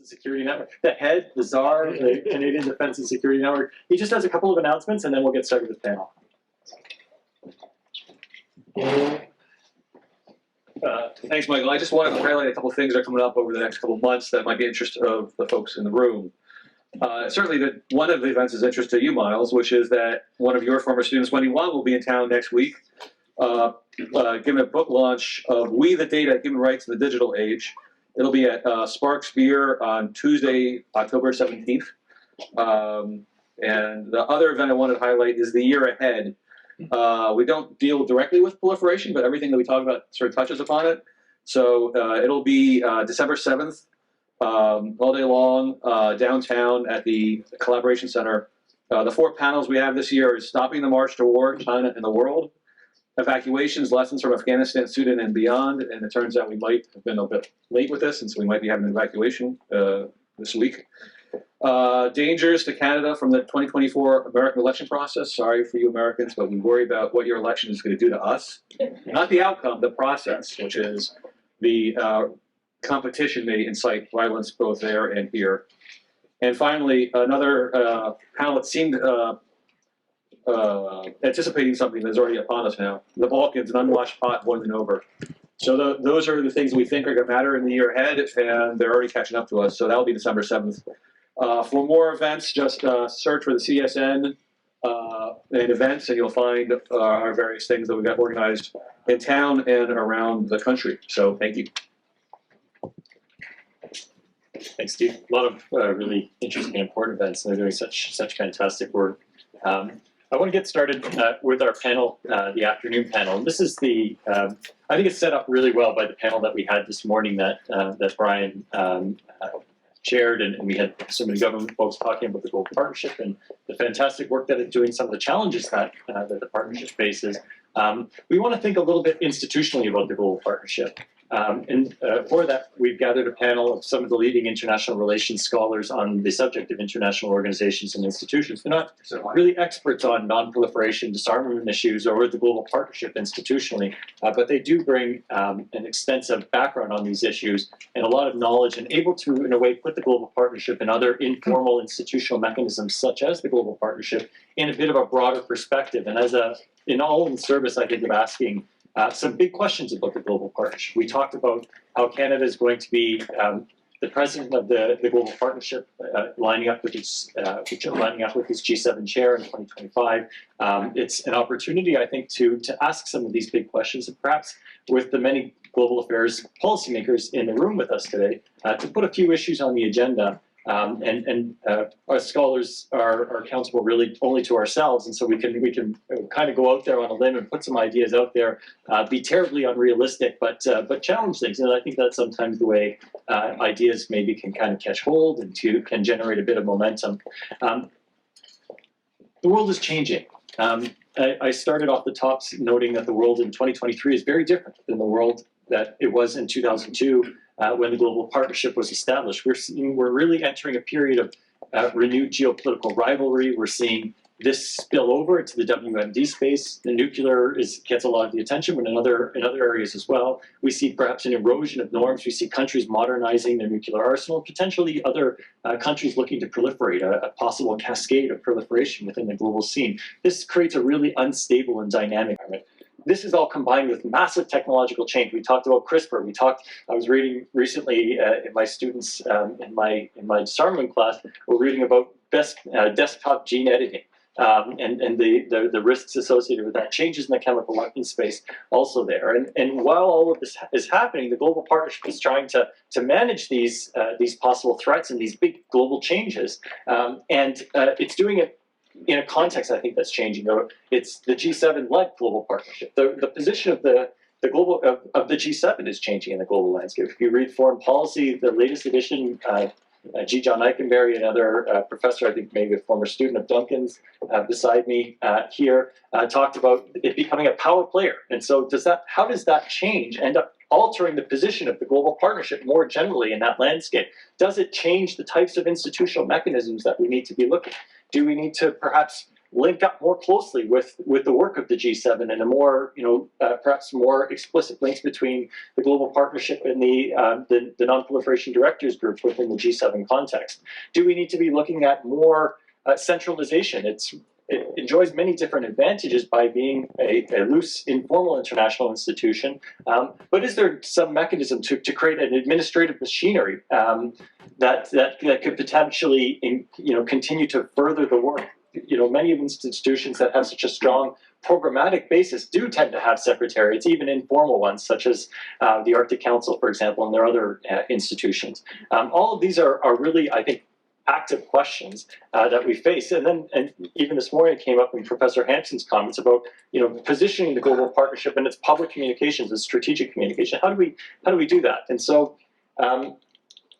and Security Network. The head, the czar, the Canadian Defense and Security Network. He just has a couple of announcements, and then we'll get started with the panel. Thanks, Michael. I just wanted to highlight a couple of things that are coming up over the next couple of months that might be of interest of the folks in the room. Certainly, one of the events is interest to you, Miles, which is that one of your former students, Wendy Wong, will be in town next week, giving a book launch of We the Data, Human Rights in the Digital Age. It'll be at Sparks Beer on Tuesday, October 17th. And the other event I wanted to highlight is the year ahead. We don't deal directly with proliferation, but everything that we talk about sort of touches upon it. So it'll be December 7th, all day long, downtown at the Collaboration Center. The 4 panels we have this year is Stopping the March to War, China and the World, Evacuations, Lessons from Afghanistan, Sudan, and Beyond. And it turns out we might have been a bit late with this, and so we might be having an evacuation this week. Dangers to Canada from the 2024 American election process. Sorry for you Americans, but we worry about what your election is going to do to us. Not the outcome, the process, which is the competition may incite violence both there and here. And finally, another panel that seemed anticipating something that's already upon us now. The Balkans, an unwashed pot boiling over. So those are the things we think are going to matter in the year ahead, and they're already catching up to us. So that'll be December 7th. For more events, just search for the CSN and events, and you'll find our various things that we've got organized in town and around the country. So thank you. Thanks, Steve. A lot of really interesting and important events, and they're doing such fantastic work. I want to get started with our panel, the afternoon panel. And this is the, I think it's set up really well by the panel that we had this morning that Brian chaired, and we had so many government folks talking about the global partnership and the fantastic work that it's doing, some of the challenges that the partnership faces. We want to think a little bit institutionally about the global partnership. For that, we've gathered a panel of some of the leading international relations scholars on the subject of international organizations and institutions. They're not really experts on non-proliferation, disarmament issues, or the global partnership institutionally, but they do bring an extensive background on these issues and a lot of knowledge, and able to, in a way, put the global partnership and other informal institutional mechanisms, such as the global partnership, in a bit of a broader perspective. And in all in service, I think, of asking some big questions about the global partnership. We talked about how Canada is going to be the president of the global partnership, lining up with his G7 chair in 2025. It's an opportunity, I think, to ask some of these big questions, and perhaps with the many global affairs policymakers in the room with us today, to put a few issues on the agenda. Our scholars are accountable really only to ourselves, and so we can kind of go out there on a limb and put some ideas out there, be terribly unrealistic, but challenge things. And I think that's sometimes the way ideas maybe can kind of catch hold and can generate a bit of momentum. The world is changing. I started off the top noting that the world in 2023 is very different than the world that it was in 2002. When the global partnership was established. We're really entering a period of renewed geopolitical rivalry. We're seeing this spill over into the WMD space. The nuclear gets a lot of the attention, but in other areas as well. We see perhaps an erosion of norms. We see countries modernizing their nuclear arsenal, potentially other countries looking to proliferate, a possible cascade of proliferation within the global scene. This creates a really unstable and dynamic environment. This is all combined with massive technological change. We talked about CRISPR. I was reading recently in my students in my disarmament class. We're reading about desktop gene editing and the risks associated with that. Changes in the chemical weapons space also there. And while all of this is happening, the global partnership is trying to manage these possible threats and these big global changes, and it's doing it in a context, I think, that's changing. It's the G7-led global partnership. The position of the G7 is changing in the global landscape. If you read Foreign Policy, the latest edition, G. John Eikenberry, another professor, I think maybe a former student of Duncan's, beside me here, talked about it becoming a power player. And so how does that change end up altering the position of the global partnership more generally in that landscape? Does it change the types of institutional mechanisms that we need to be looking at? Do we need to perhaps link up more closely with the work of the G7 and a more, perhaps more explicit links between the global partnership and the non-proliferation directors group within the G7 context? Do we need to be looking at more centralization? It enjoys many different advantages by being a loose, informal international institution. But is there some mechanism to create an administrative machinery that could potentially, continue to further the work? Many of institutions that have such a strong programmatic basis do tend to have secretariats, even informal ones, such as the Arctic Council, for example, and their other institutions. All of these are really, I think, active questions that we face. And even this morning it came up in Professor Hampson's comments about positioning the global partnership and its public communications and strategic communication. How do we do that? And so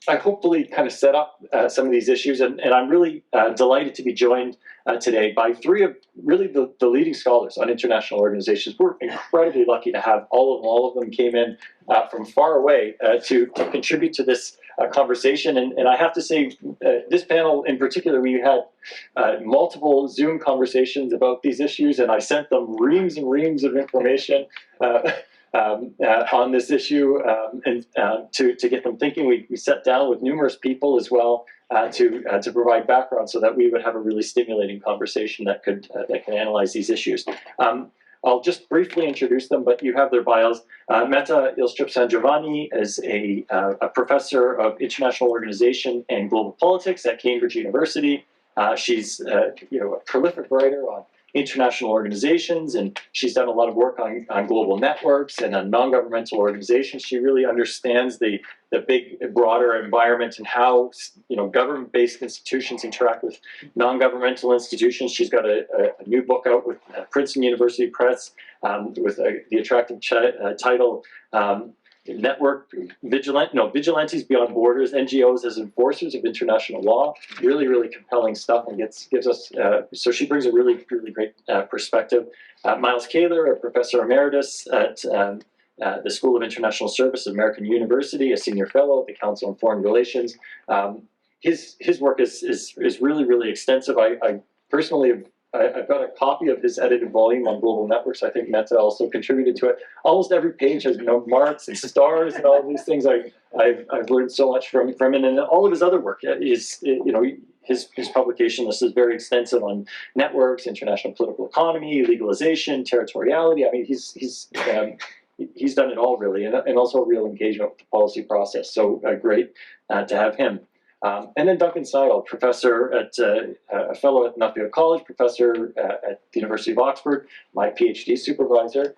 I hopefully kind of set up some of these issues, and I'm really delighted to be joined today by three of really the leading scholars on international organizations. We're incredibly lucky to have all of them came in from far away to contribute to this conversation. And I have to say, this panel in particular, we had multiple Zoom conversations about these issues, and I sent them reams and reams of information on this issue, and to get them thinking. We sat down with numerous people as well to provide background so that we would have a really stimulating conversation that can analyze these issues. I'll just briefly introduce them, but you have their bios. Mette Eilstrup-Sangiovanni is a professor of international organization and global politics at Cambridge University. She's a prolific writer on international organizations, and she's done a lot of work on global networks and on non-governmental organizations. She really understands the big, broader environment and how government-based institutions interact with non-governmental institutions. She's got a new book out with Princeton University Press with the attractive title, Vigilantes Beyond Borders, NGOs as Enforcers of International Law. Really, really compelling stuff, and gives us, so she brings a really, really great perspective. Miles Kahler, a Professor Emeritus at the School of International Service at American University, a Senior Fellow at the Council on Foreign Relations. His work is really, really extensive. I personally have I've got a copy of his edited volume on global networks. I think Mette also contributed to it. Almost every page has marks and stars and all of these things. I've learned so much from him, and all of his other work is his publication list is very extensive on networks, international political economy, legalization, territoriality. I mean, he's done it all really, and also a real engagement with the policy process. So great to have him. And then Duncan Snidal, professor a fellow at Nuffield College, professor at the University of Oxford, my PhD supervisor.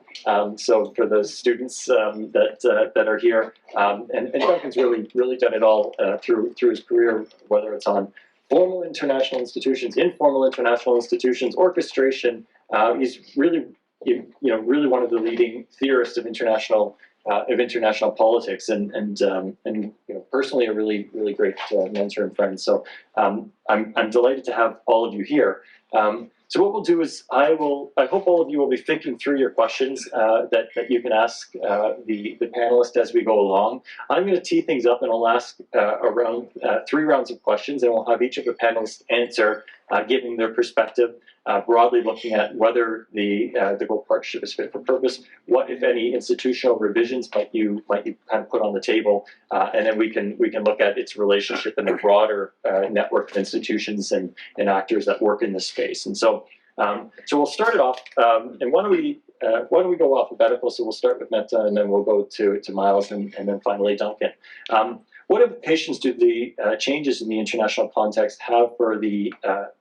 So for the students that are here, and Duncan's really done it all through his career, whether it's on formal international institutions, informal international institutions, orchestration. He's really really one of the leading theorists of international politics, and personally a really great mentor and friend. So I'm delighted to have all of you here. So what we'll do is I hope all of you will be thinking through your questions that you can ask the panelists as we go along. I'm going to tee things up, and I'll ask around 3 rounds of questions, and we'll have each of the panelists answer, giving their perspective, broadly looking at whether the global partnership is fit for purpose, what, if any, institutional revisions might you kind of put on the table, and then we can look at its relationship in a broader network of institutions and actors that work in this space. And so we'll start it off, and why don't we go alphabetical? So we'll start with Mette, and then we'll go to Miles, and then finally Duncan. What implications do the changes in the international context have for the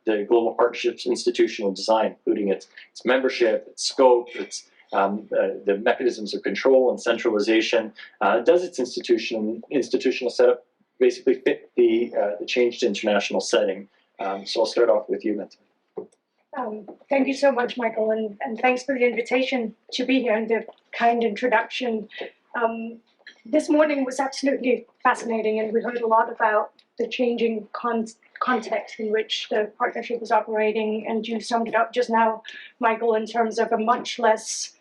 global partnerships institutional design, including its membership, its scope, its the mechanisms of control and centralization? Does its institutional setup basically fit the changed international setting? So I'll start off with you, Mette. Thank you so much, Michael, and thanks for the invitation to be here and the kind introduction. This morning was absolutely fascinating, and we heard a lot about the changing context in which the partnership is operating, and you summed it up just now, Michael, in terms of a much less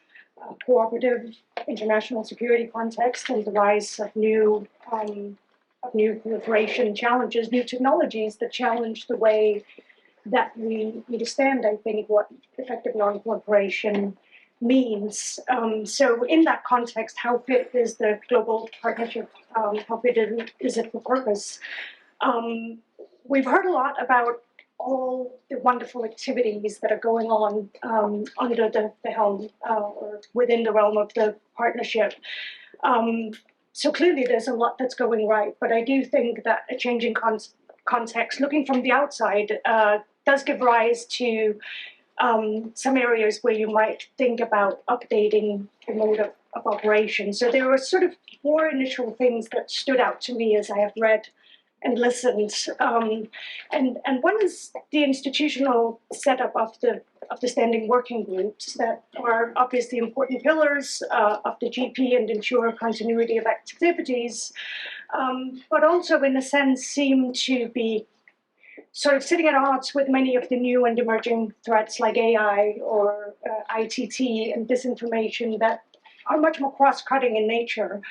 cooperative international security context and the rise of new proliferation challenges, new technologies that challenge the way that we understand, I think, what effective non-proliferation means. So in that context, how fit is the global partnership? How fit is it for purpose? We've heard a lot about all the wonderful activities that are going on under the helm or within the realm of the partnership. So clearly there's a lot that's going right, but I do think that a changing context, looking from the outside, does give rise to some areas where you might think about updating the mode of operation. So there were sort of four initial things that stood out to me as I have read and listened. And one is the institutional setup of the standing working groups that are obviously important pillars of the GP and ensure continuity of activities, but also in a sense seem to be sort of sitting at odds with many of the new and emerging threats like AI or ITT and disinformation that are much more cross-cutting in nature.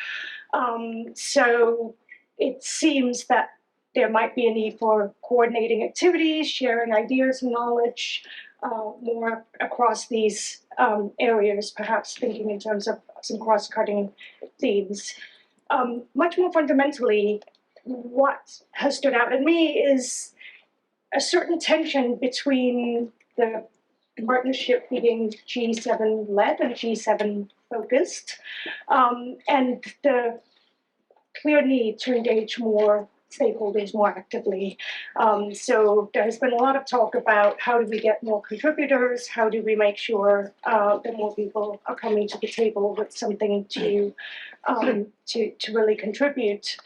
So it seems that there might be a need for coordinating activities, sharing ideas and knowledge more across these areas, perhaps thinking in terms of some cross-cutting themes. Much more fundamentally, what has stood out to me is a certain tension between the partnership being G7-led and G7-focused, and the clear need to engage more stakeholders more actively. So there has been a lot of talk about how do we get more contributors, how do we make sure that more people are coming to the table with something to really contribute.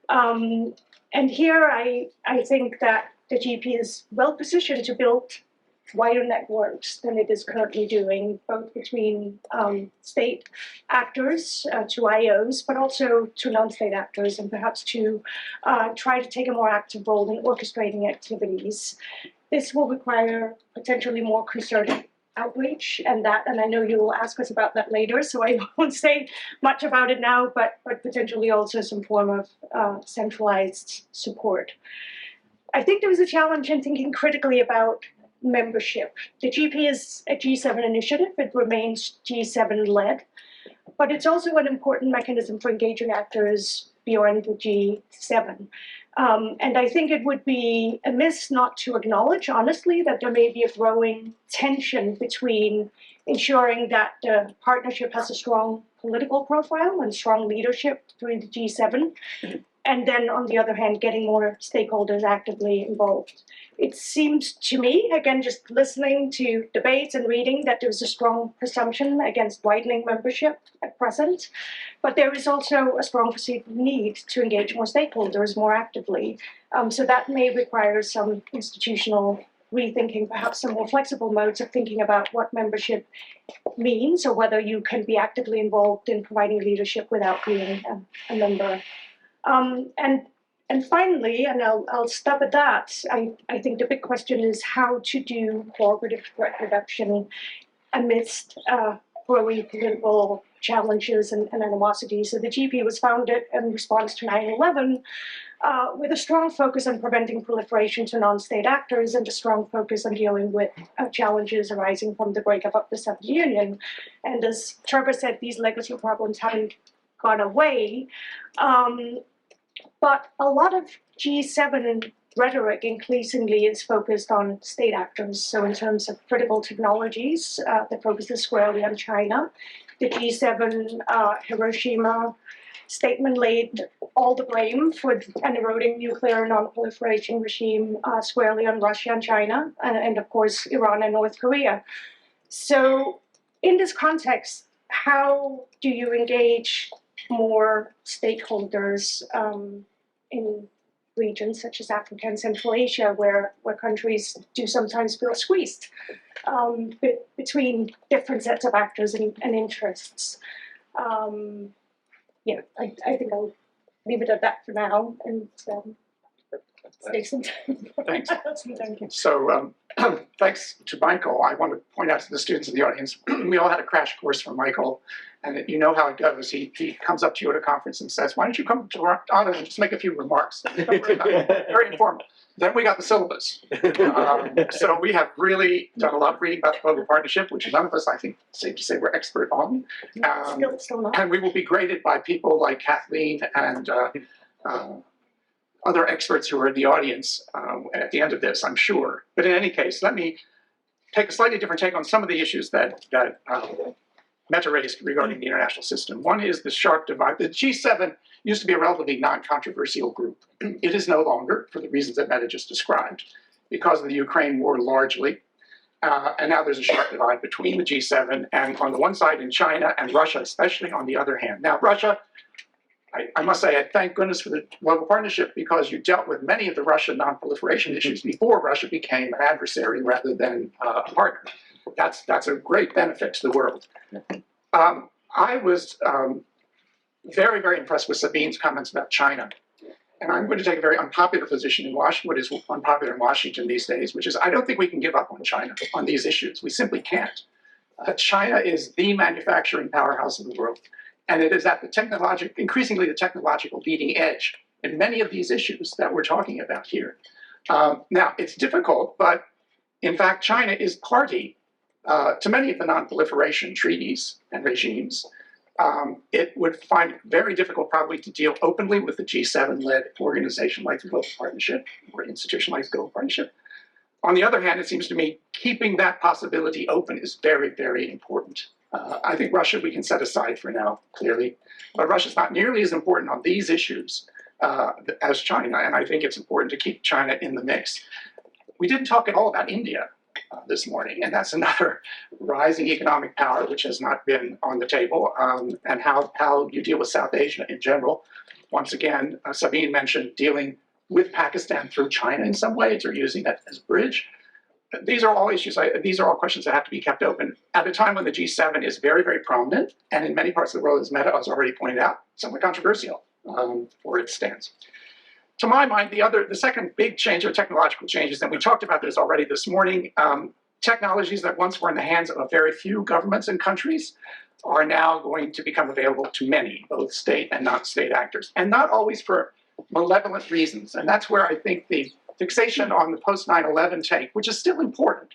And here I think that the GP is well positioned to build wider networks than it is currently doing, both between state actors to IOs, but also to non-state actors, and perhaps to try to take a more active role in orchestrating activities. This will require potentially more concerted outreach, and I know you will ask us about that later, so I won't say much about it now, but potentially also some form of centralized support. I think there was a challenge in thinking critically about membership. The GP is a G7 initiative. It remains G7-led, but it's also an important mechanism for engaging actors beyond the G7. And I think it would be amiss not to acknowledge, honestly, that there may be a growing tension between ensuring that the partnership has a strong political profile and strong leadership through the G7, and then, on the other hand, getting more stakeholders actively involved. It seems to me, again, just listening to debates and reading, that there's a strong presumption against widening membership at present, but there is also a strong perceived need to engage more stakeholders more actively. So that may require some institutional rethinking, perhaps some more flexible modes of thinking about what membership means, or whether you can be actively involved in providing leadership without being a member. And finally, and I'll stop at that, I think the big question is how to do cooperative threat reduction amidst growing political challenges and animosity. So the GP was founded in response to 9/11 with a strong focus on preventing proliferation to non-state actors and a strong focus on dealing with challenges arising from the breakup of the Soviet Union. And as Trevor said, these legacy problems haven't gone away. But a lot of G7 rhetoric increasingly is focused on state actors. So in terms of critical technologies, the focus is squarely on China. The G7 Hiroshima statement laid all the blame for an eroding nuclear non-proliferation regime squarely on Russia and China, and of course, Iran and North Korea. So in this context, how do you engage more stakeholders in regions such as Africa and Central Asia, where countries do sometimes feel squeezed between different sets of actors and interests? I think I'll leave it at that for now. And Save some time. Thanks. Thank you. So thanks to Michael, I want to point out to the students in the audience, we all had a crash course from Michael, and you know how it goes. He comes up to you at a conference and says, why don't you come to our honor and just make a few remarks? Very informal. Then we got the syllabus. So we have really done a lot of reading about the global partnership, which none of us, I think, safe to say, we're expert on. Still not. And we will be graded by people like Kathleen and other experts who are in the audience at the end of this, I'm sure. But in any case, let me take a slightly different take on some of the issues that Mette raised regarding the international system. One is the sharp divide. The G7 used to be a relatively non-controversial group. It is no longer, for the reasons that Mette just described, because of the Ukraine war largely. And now there's a sharp divide between the G7 and on the one side in China and Russia, especially on the other hand. Now, Russia, I must say, I thank goodness for the global partnership because you dealt with many of the Russian non-proliferation issues before Russia became an adversary rather than a partner. That's a great benefit to the world. I was very, very impressed with Sabine's comments about China. And I'm going to take a very unpopular position in Washington, what is unpopular in Washington these days, which is I don't think we can give up on China on these issues. We simply can't. China is the manufacturing powerhouse of the world. And it is at the increasingly the technological leading edge in many of these issues that we're talking about here. Now, it's difficult, but in fact, China is party to many of the non-proliferation treaties and regimes. It would find it very difficult probably to deal openly with the G7-led organization like the Global Partnership or institution like the Global Partnership. On the other hand, it seems to me keeping that possibility open is very, very important. I think Russia we can set aside for now, clearly, but Russia's not nearly as important on these issues as China, and I think it's important to keep China in the mix. We didn't talk at all about India this morning, and that's another rising economic power which has not been on the table, and how you deal with South Asia in general. Once again, Sabine mentioned dealing with Pakistan through China in some ways, or using that as a bridge. These are all issues, these are all questions that have to be kept open at a time when the G7 is very, very prominent, and in many parts of the world, as Mette has already pointed out, somewhat controversial for its stance. To my mind, the second big change or technological changes, and we talked about this already this morning, technologies that once were in the hands of a very few governments and countries are now going to become available to many, both state and non-state actors, and not always for malevolent reasons. And that's where I think the fixation on the post-9/11 take, which is still important,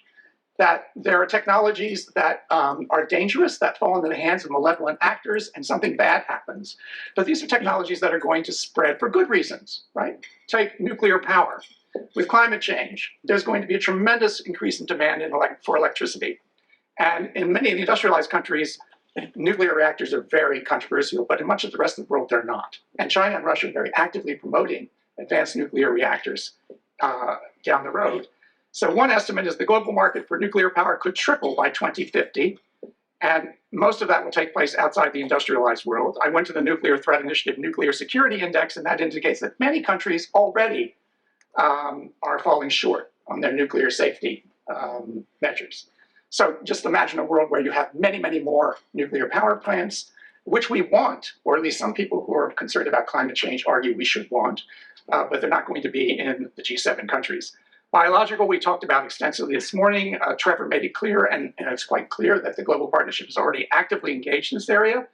that there are technologies that are dangerous, that fall into the hands of malevolent actors, and something bad happens. But these are technologies that are going to spread for good reasons, right? Take nuclear power. With climate change, there's going to be a tremendous increase in demand for electricity. And in many of the industrialized countries, nuclear reactors are very controversial, but in much of the rest of the world, they're not. And China and Russia are very actively promoting advanced nuclear reactors down the road. So one estimate is the global market for nuclear power could triple by 2050, and most of that will take place outside the industrialized world. I went to the Nuclear Threat Initiative Nuclear Security Index, and that indicates that many countries already are falling short on their nuclear safety measures. So just imagine a world where you have many, many more nuclear power plants, which we want, or at least some people who are concerned about climate change argue we should want, but they're not going to be in the G7 countries. Biological, we talked about extensively this morning. Trevor made it clear, and it's quite clear that the Global Partnership is already actively engaged in this area.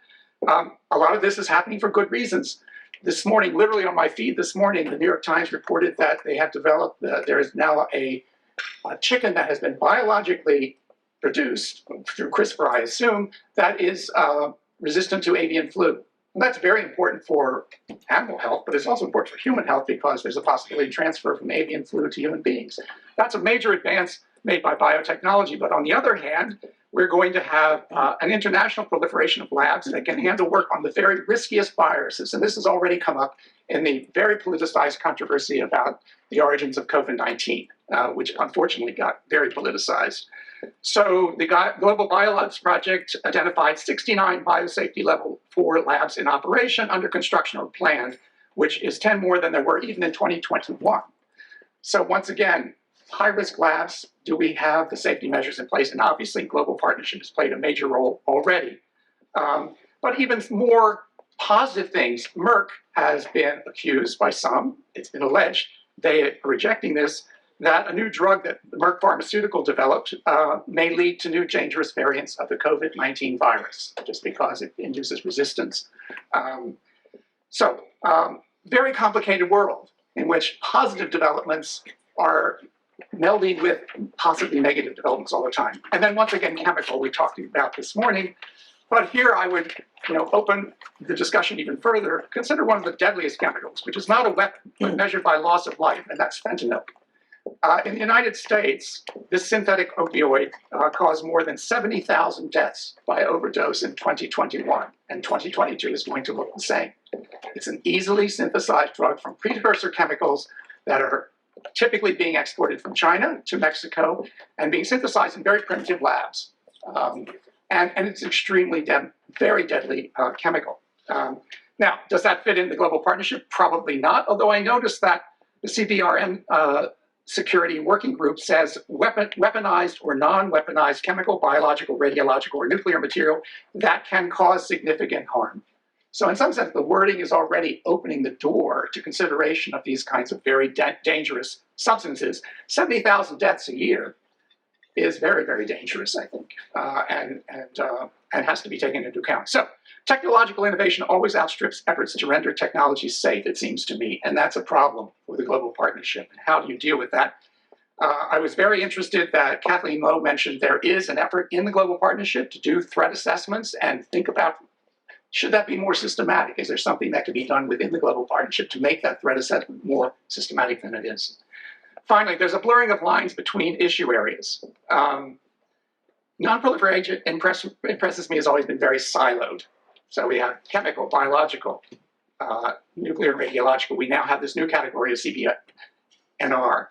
A lot of this is happening for good reasons. This morning, literally on my feed this morning, the New York Times reported that they have developed, there is now a chicken that has been biologically produced through CRISPR, I assume, that is resistant to avian flu. And that's very important for animal health, but it's also important for human health because there's a possibility of transfer from avian flu to human beings. That's a major advance made by biotechnology. But on the other hand, we're going to have an international proliferation of labs that can handle work on the very riskiest viruses. And this has already come up in the very politicized controversy about the origins of COVID-19, which unfortunately got very politicized. So the Global Biolabs Project identified 69 biosafety level 4 labs in operation, under construction, or planned, which is 10 more than there were even in 2021. So once again, high-risk labs, do we have the safety measures in place? And obviously, Global Partnership has played a major role already. But even more positive things, Merck has been accused by some, it's been alleged, they are rejecting this, that a new drug that Merck Pharmaceutical developed may lead to new dangerous variants of the COVID-19 virus, just because it induces resistance. Very complicated world in which positive developments are melding with possibly negative developments all the time. And then once again, chemical, we talked about this morning. But here I would open the discussion even further. Consider one of the deadliest chemicals, which is not a weapon, but measured by loss of life, and that's fentanyl. In the United States, this synthetic opioid caused more than 70,000 deaths by overdose in 2021, and 2022 is going to look the same. It's an easily synthesized drug from precursor chemicals that are typically being exported from China to Mexico and being synthesized in very primitive labs. And it's extremely very deadly chemical. Now, does that fit in the global partnership? Probably not, although I noticed that the CBRN Security Working Group says weaponized or non-weaponized chemical, biological, radiological, or nuclear material that can cause significant harm. So in some sense, the wording is already opening the door to consideration of these kinds of very dangerous substances. 70,000 deaths a year is very, very dangerous, I think, and has to be taken into account. So technological innovation always outstrips efforts to render technology safe, it seems to me, and that's a problem for the global partnership. How do you deal with that? I was very interested that Kathleen Lowe mentioned there is an effort in the global partnership to do threat assessments and think about, should that be more systematic? Is there something that can be done within the global partnership to make that threat assessment more systematic than it is? Finally, there's a blurring of lines between issue areas. Non-proliferation impresses me has always been very siloed. So we have chemical, biological, nuclear, radiological. We now have this new category of CBNR.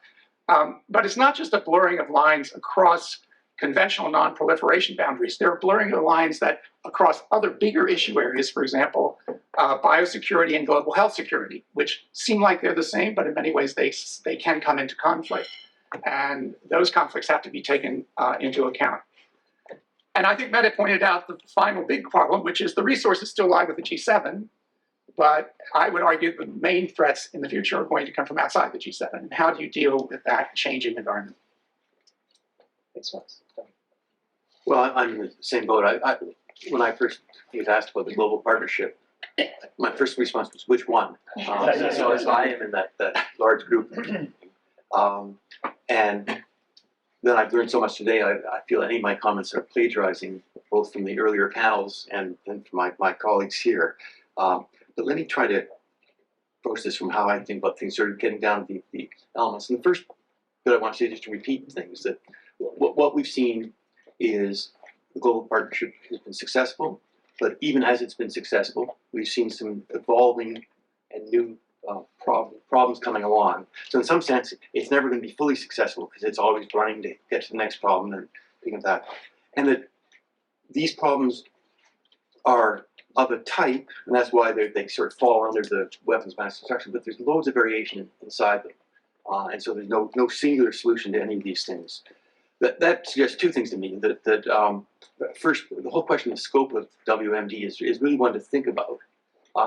But it's not just a blurring of lines across conventional non-proliferation boundaries. There are blurring of lines that across other bigger issue areas, for example, biosecurity and global health security, which seem like they're the same, but in many ways they can come into conflict. And those conflicts have to be taken into account. And I think Mette pointed out the final big problem, which is the resources still lie with the G7, but I would argue the main threats in the future are going to come from outside the G7. And how do you deal with that changing environment? Thanks, Wes. Well, I'm in the same boat. When I first was asked about the global partnership, my first response was, which one? So as I am in that large group. And then I've learned so much today, I feel any of my comments are plagiarizing, both from the earlier panels and from my colleagues here. But let me try to approach this from how I think about things, sort of getting down to the elements. And the first bit I want to say, just to repeat things, that what we've seen is the global partnership has been successful, but even as it's been successful, we've seen some evolving and new problems coming along. So in some sense, it's never going to be fully successful because it's always running to get to the next problem and thinking of that. And that these problems are of a type, and that's why they sort of fall under the weapons mass destruction, but there's loads of variation inside them. And so there's no singular solution to any of these things. That suggests two things to me. That first, the whole question of the scope of WMD is really one to think about.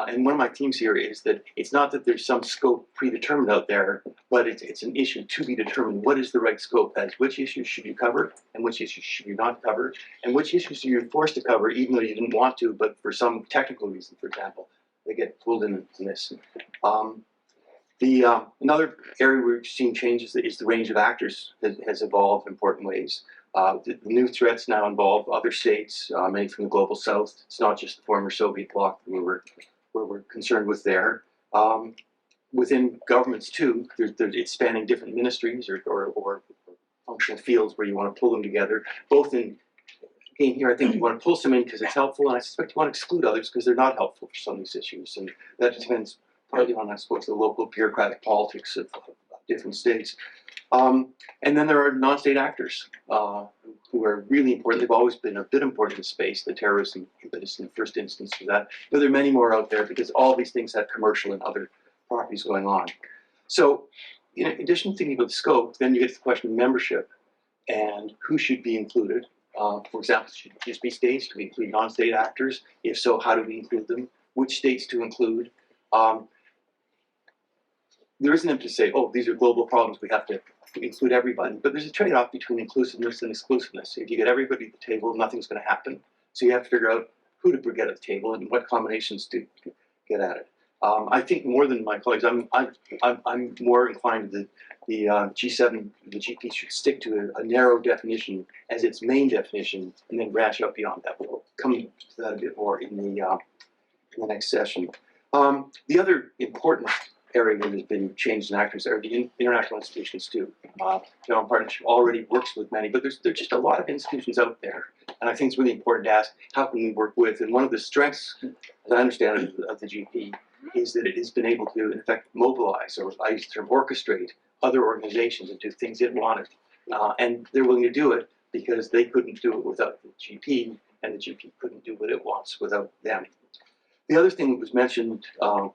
And one of my themes here is that it's not that there's some scope predetermined out there, but it's an issue to be determined. What is the right scope? As which issues should you cover, and which issues should you not cover, and which issues are you forced to cover even though you didn't want to, but for some technical reason, for example, they get pulled in this. Another area we're seeing changes is the range of actors that has evolved in important ways. The new threats now involve other states, many from the global south. It's not just the former Soviet bloc that we're concerned with there. Within governments too, it's spanning different ministries or functional fields where you want to pull them together. Both in here, I think you want to pull some in because it's helpful, and I suspect you want to exclude others because they're not helpful for some of these issues, and that depends partly on, I suppose, the local bureaucratic politics of different states. And then there are non-state actors who are really important. They've always been a bit important in space, the terrorism impetus in the first instance for that. But there are many more out there because all these things have commercial and other properties going on. So in addition to thinking about the scope, then you get to the question of membership and who should be included. For example, should it just be states? Do we include non-state actors? If so, how do we include them? Which states to include? there isn't enough to say, oh, these are global problems, we have to include everybody. But there's a trade-off between inclusiveness and exclusiveness. If you get everybody at the table, nothing's going to happen. So you have to figure out who to get at the table and what combinations to get at it. I think more than my colleagues, I'm more inclined that the G7, the GP should stick to a narrow definition as its main definition, and then branch out beyond that. We'll come to that a bit more in the next session. The other important area that has been changed in actors are the international institutions too. General Partnership already works with many, but there's just a lot of institutions out there, and I think it's really important to ask how can we work with. And one of the strengths, as I understand it, of the GP is that it has been able to, in effect, mobilize, or I use the term orchestrate, other organizations into things it wanted, and they're willing to do it because they couldn't do it without the GP, and the GP couldn't do what it wants without them. The other thing that was mentioned, I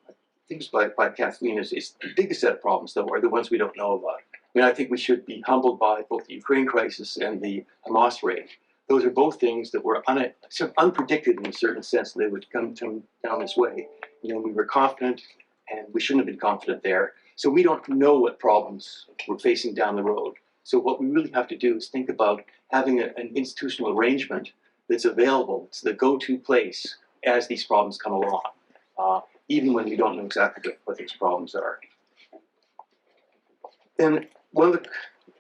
think it was by Kathleen, is the biggest set of problems, though, are the ones we don't know about. I mean, I think we should be humbled by both the Ukraine crisis and the Hamas raid. Those are both things that were sort of unpredicted in a certain sense. They would come down this way. You know, we were confident, and we shouldn't have been confident there. So we don't know what problems we're facing down the road. So what we really have to do is think about having an institutional arrangement that's available. It's the go-to place as these problems come along, even when we don't know exactly what these problems are. And one of the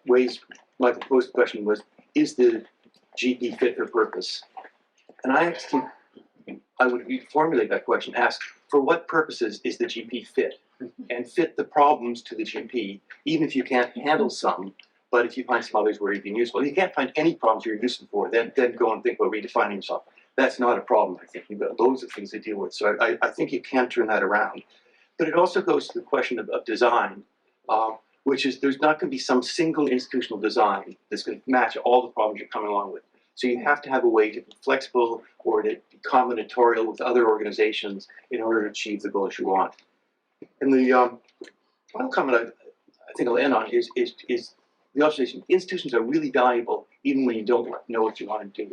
ways Michael posed the question was, is the GP fit for purpose? And I actually, I would reformulate that question, ask, for what purposes is the GP fit? And fit the problems to the GP, even if you can't handle some, but if you find some others where you've been useful. If you can't find any problems you're useful for, then go and think about redefining yourself. That's not a problem, I think. You've got loads of things to deal with. So I think you can turn that around. But it also goes to the question of design, which is there's not going to be some single institutional design that's going to match all the problems you're coming along with. So you have to have a way to be flexible or to be combinatorial with other organizations in order to achieve the goals you want. And the final comment I think I'll end on is the observation: institutions are really valuable even when you don't know what you want to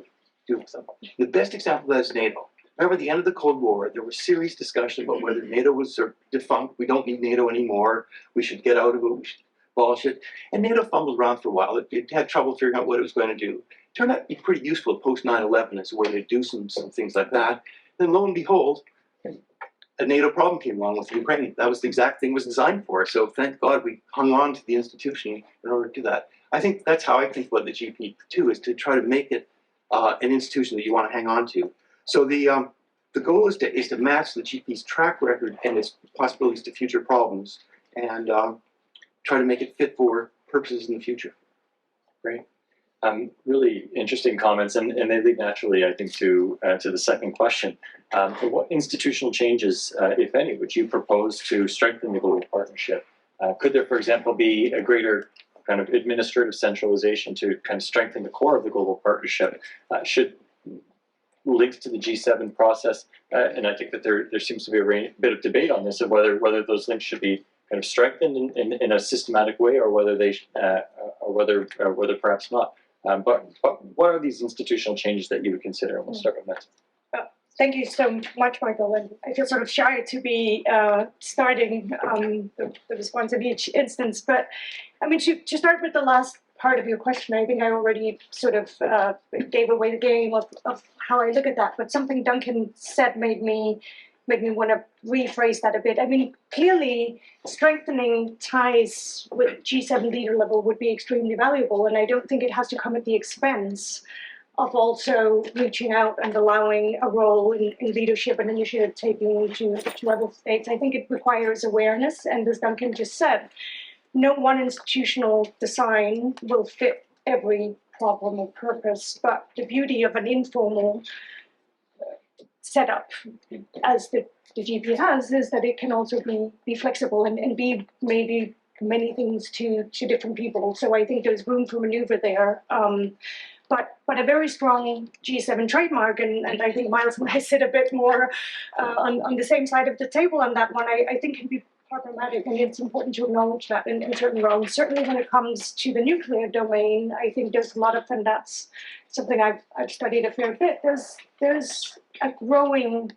do with them. The best example of that is NATO. Remember, at the end of the Cold War, there was serious discussion about whether NATO was sort of defunct. We don't need NATO anymore. We should get out of it. We should abolish it. And NATO fumbled around for a while. It had trouble figuring out what it was going to do. It turned out to be pretty useful post 9/11 as a way to do some things like that. Then lo and behold, a NATO problem came along with Ukraine. That was the exact thing it was designed for. So thank God we hung on to the institution in order to do that. I think that's how I think about the GP too, is to try to make it an institution that you want to hang on to. So the goal is to match the GP's track record and its possibilities to future problems, and try to make it fit for purposes in the future. Great. Really interesting comments, and they lead naturally, I think, to the second question. What institutional changes, if any, would you propose to strengthen the global partnership? Could there, for example, be a greater kind of administrative centralization to kind of strengthen the core of the global partnership? Should links to the G7 process, and I think that there seems to be a bit of debate on this of whether those links should be kind of strengthened in a systematic way, or whether they or whether perhaps not. But what are these institutional changes that you would consider? And we'll start with Mette. Thank you so much, Michael. And I feel sort of shy to be starting the response of each instance. But I mean, to start with the last part of your question, I think I already sort of gave away the game of how I look at that. But something Duncan said made me want to rephrase that a bit. I mean, clearly strengthening ties with G7 leader level would be extremely valuable, and I don't think it has to come at the expense of also reaching out and allowing a role in leadership and initiative taking to other states. I think it requires awareness, and as Duncan just said, no one institutional design will fit every problem or purpose, but the beauty of an informal setup, as the GP has, is that it can also be flexible and be maybe many things to different people. So I think there's room for maneuver there. But a very strong G7 trademark, and I think Miles and I sit a bit more on the same side of the table on that one, I think can be problematic, and it's important to acknowledge that in certain realms. Certainly when it comes to the nuclear domain, I think there's a lot of, and that's something I've studied a fair bit, there's a growing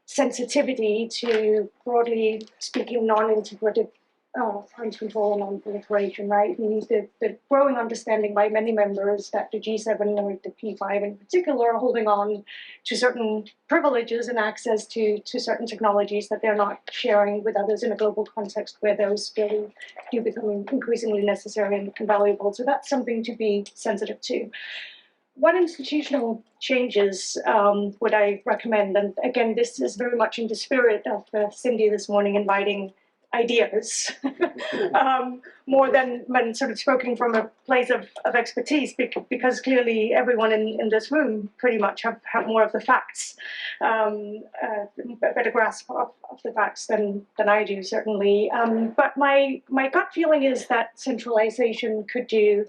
sensitivity to, broadly speaking, non-integrative arms control and non-proliferation, right? Means the growing understanding by many members that the G7 or the P5 in particular are holding on to certain privileges and access to certain technologies that they're not sharing with others in a global context where those really do become increasingly necessary and valuable. So that's something to be sensitive to. What institutional changes would I recommend? And again, this is very much in the spirit of Cindy this morning inviting ideas, more than sort of speaking from a place of expertise, because clearly everyone in this room pretty much have more of the facts, a better grasp of the facts than I do, certainly. But my gut feeling is that centralization could do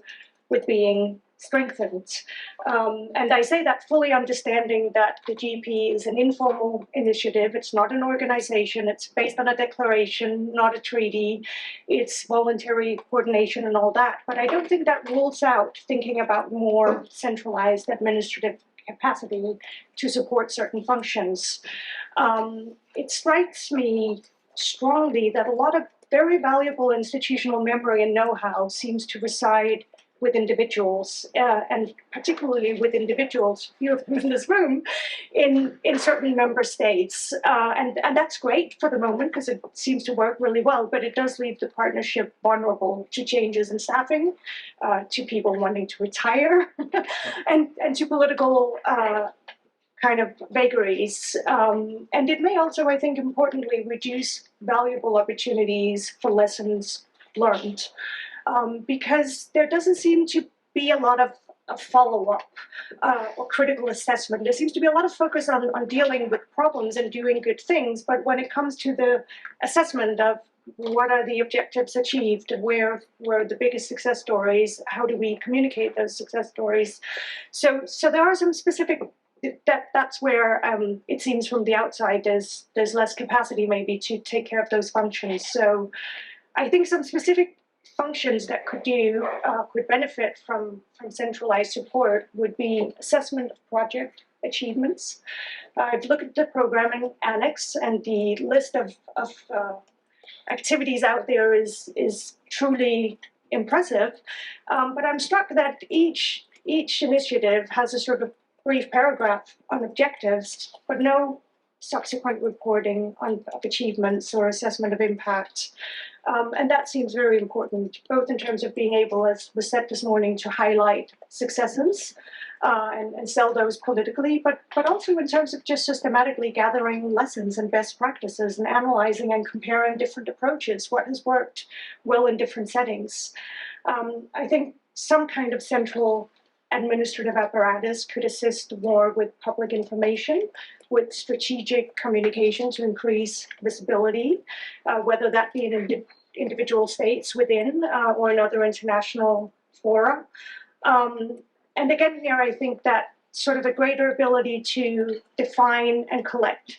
with being strengthened. And I say that fully understanding that the GP is an informal initiative. It's not an organization. It's based on a declaration, not a treaty. It's voluntary coordination and all that. But I don't think that rules out thinking about more centralized administrative capacity to support certain functions. It strikes me strongly that a lot of very valuable institutional memory and know-how seems to reside with individuals, and particularly with individuals, few of them in this room, in certain member states. And that's great for the moment because it seems to work really well, but it does leave the partnership vulnerable to changes in staffing, to people wanting to retire, and to political kind of vagaries. And it may also, I think, importantly, reduce valuable opportunities for lessons learned. Because there doesn't seem to be a lot of follow-up or critical assessment. There seems to be a lot of focus on dealing with problems and doing good things, but when it comes to the assessment of what are the objectives achieved and where were the biggest success stories, how do we communicate those success stories? So there are some specific, that's where it seems from the outside there's less capacity maybe to take care of those functions. So I think some specific functions that could benefit from centralized support would be assessment of project achievements. I've looked at the programming annex, and the list of activities out there is truly impressive. But I'm struck that each initiative has a sort of brief paragraph on objectives, but no subsequent reporting of achievements or assessment of impact. And that seems very important, both in terms of being able, as was said this morning, to highlight successes and sell those politically, but also in terms of just systematically gathering lessons and best practices and analyzing and comparing different approaches, what has worked well in different settings. I think some kind of central administrative apparatus could assist more with public information, with strategic communication to increase visibility, whether that be in individual states within or in other international fora. And again, here I think that sort of a greater ability to define and collect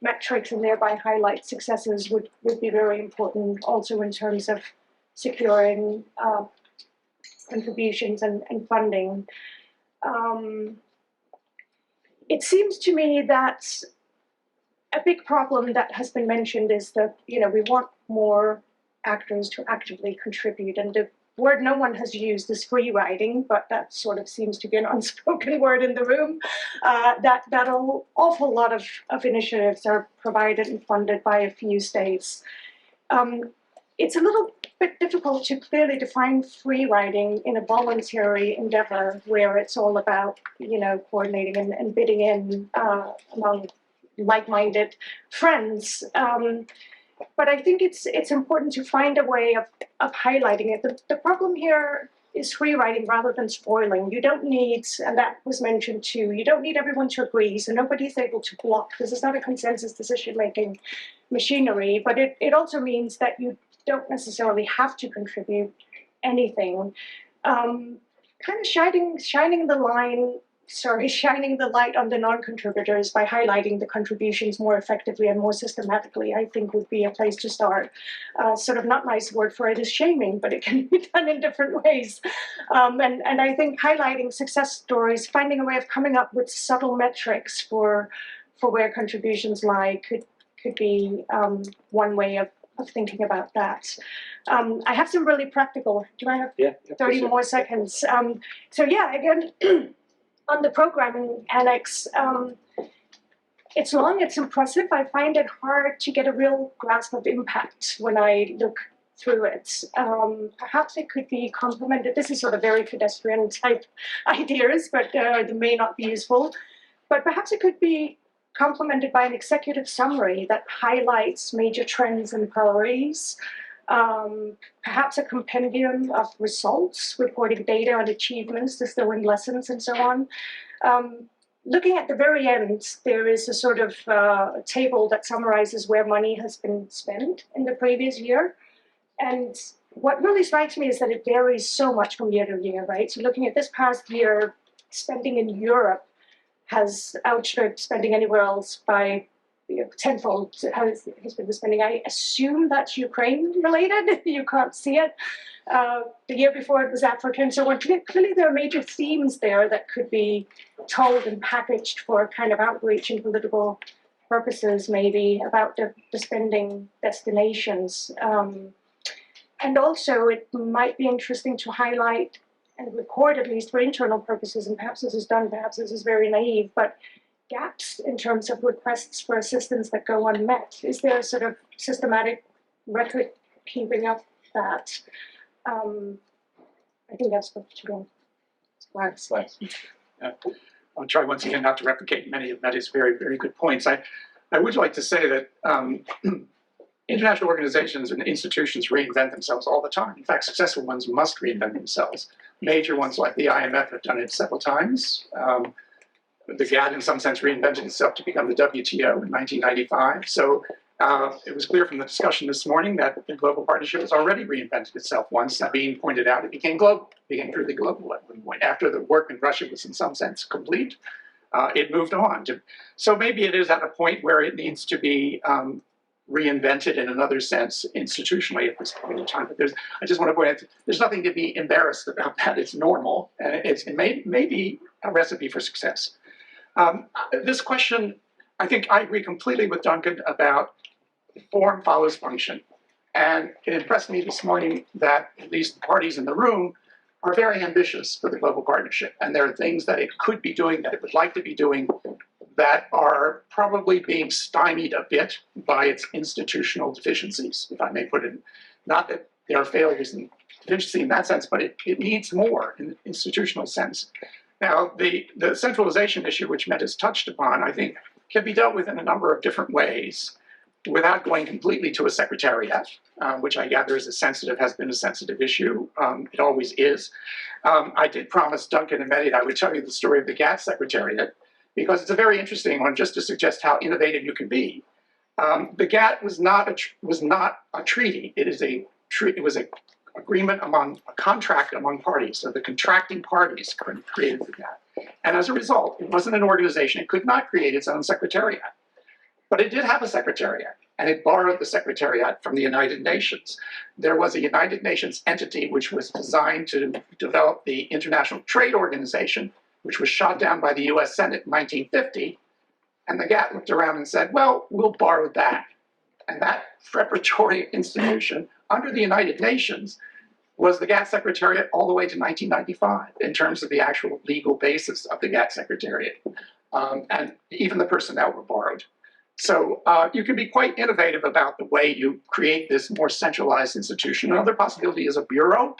metrics and thereby highlight successes would be very important, also in terms of securing contributions and funding. It seems to me that a big problem that has been mentioned is that, we want more actors to actively contribute. And the word no one has used is free riding, but that sort of seems to be an unspoken word in the room. That an awful lot of initiatives are provided and funded by a few states. It's a little bit difficult to clearly define free riding in a voluntary endeavor where it's all about, coordinating and bidding in among like-minded friends. But I think it's important to find a way of highlighting it. The problem here is free riding rather than spoiling. You don't need, and that was mentioned too, you don't need everyone to agree, so nobody's able to block. This is not a consensus decision-making machinery, but it also means that you don't necessarily have to contribute anything. Kind of shining the light on the non-contributors by highlighting the contributions more effectively and more systematically, I think would be a place to start. Sort of not nice word for it is shaming, but it can be done in different ways. And I think highlighting success stories, finding a way of coming up with subtle metrics for where contributions lie could be one way of thinking about that. I have some really practical. Do I have 30 more seconds? So yeah, again, on the programming annex, it's long, it's impressive. I find it hard to get a real grasp of impact when I look through it. Perhaps it could be complemented. This is sort of very pedestrian type ideas, but they may not be useful. But perhaps it could be complemented by an executive summary that highlights major trends and priorities. Perhaps a compendium of results, reporting data on achievements, distilling lessons, and so on. Looking at the very end, there is a sort of table that summarizes where money has been spent in the previous year. And what really strikes me is that it varies so much from year to year, right? So looking at this past year, spending in Europe has outstripped spending anywhere else by tenfold. Has been the spending. I assume that's Ukraine related. You can't see it. The year before it was Africa and so on. Clearly there are major themes there that could be told and packaged for kind of outreach and political purposes, maybe, about the spending destinations. And also it might be interesting to highlight and record, at least for internal purposes, and perhaps this is done, perhaps this is very naive, but gaps in terms of requests for assistance that go unmet. Is there a sort of systematic record keeping of that? I think that's what you go. Thanks. I'll try once again not to replicate many of Mette's very, very good points. I would like to say that international organizations and institutions reinvent themselves all the time. In fact, successful ones must reinvent themselves. Major ones like the IMF have done it several times. The GATT, in some sense, reinvented itself to become the WTO in 1995. So it was clear from the discussion this morning that the global partnership has already reinvented itself once. That being pointed out, it became global, became truly global at one point. After the work in Russia was in some sense complete, it moved on. So maybe it is at a point where it needs to be reinvented in another sense institutionally at this point in time. But I just want to point out, there's nothing to be embarrassed about that. It's normal, and it may be a recipe for success. This question, I think I agree completely with Duncan about form follows function. And it impressed me this morning that at least the parties in the room are very ambitious for the global partnership. And there are things that it could be doing, that it would like to be doing, that are probably being stymied a bit by its institutional deficiencies, if I may put it. Not that there are failures in deficiency in that sense, but it needs more in the institutional sense. Now, the centralization issue, which Mette has touched upon, I think can be dealt with in a number of different ways without going completely to a secretariat, which I gather has been a sensitive issue. It always is. I did promise Duncan and Mette I would tell you the story of the GATT secretariat, because it's a very interesting one, just to suggest how innovative you can be. The GATT was not a treaty. It was a agreement a contract among parties. So the contracting parties created the GATT. And as a result, it wasn't an organization. It could not create its own secretariat. But it did have a secretariat, and it borrowed the secretariat from the United Nations. There was a United Nations entity which was designed to develop the International Trade Organization, which was shot down by the US Senate in 1950. And the GATT looked around and said, well, we'll borrow that. And that preparatory institution under the United Nations was the GATT Secretariat all the way to 1995 in terms of the actual legal basis of the GATT Secretariat. And even the personnel were borrowed. So you can be quite innovative about the way you create this more centralized institution. Another possibility is a bureau.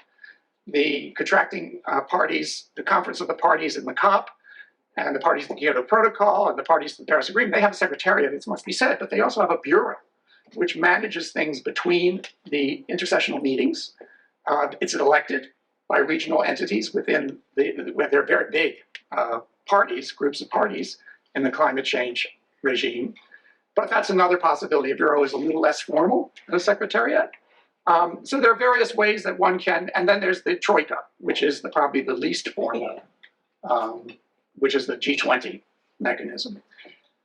The contracting parties, the Conference of the Parties in the COP, and the parties to the Kyoto Protocol, and the parties to the Paris Agreement, they have a secretariat, it must be said, but they also have a bureau which manages things between the intersessional meetings. It's elected by regional entities within where they're very big parties, groups of parties in the climate change regime. But that's another possibility. A bureau is a little less formal than a secretariat. So there are various ways that one can, and then there's the troika, which is probably the least formal, which is the G20 mechanism.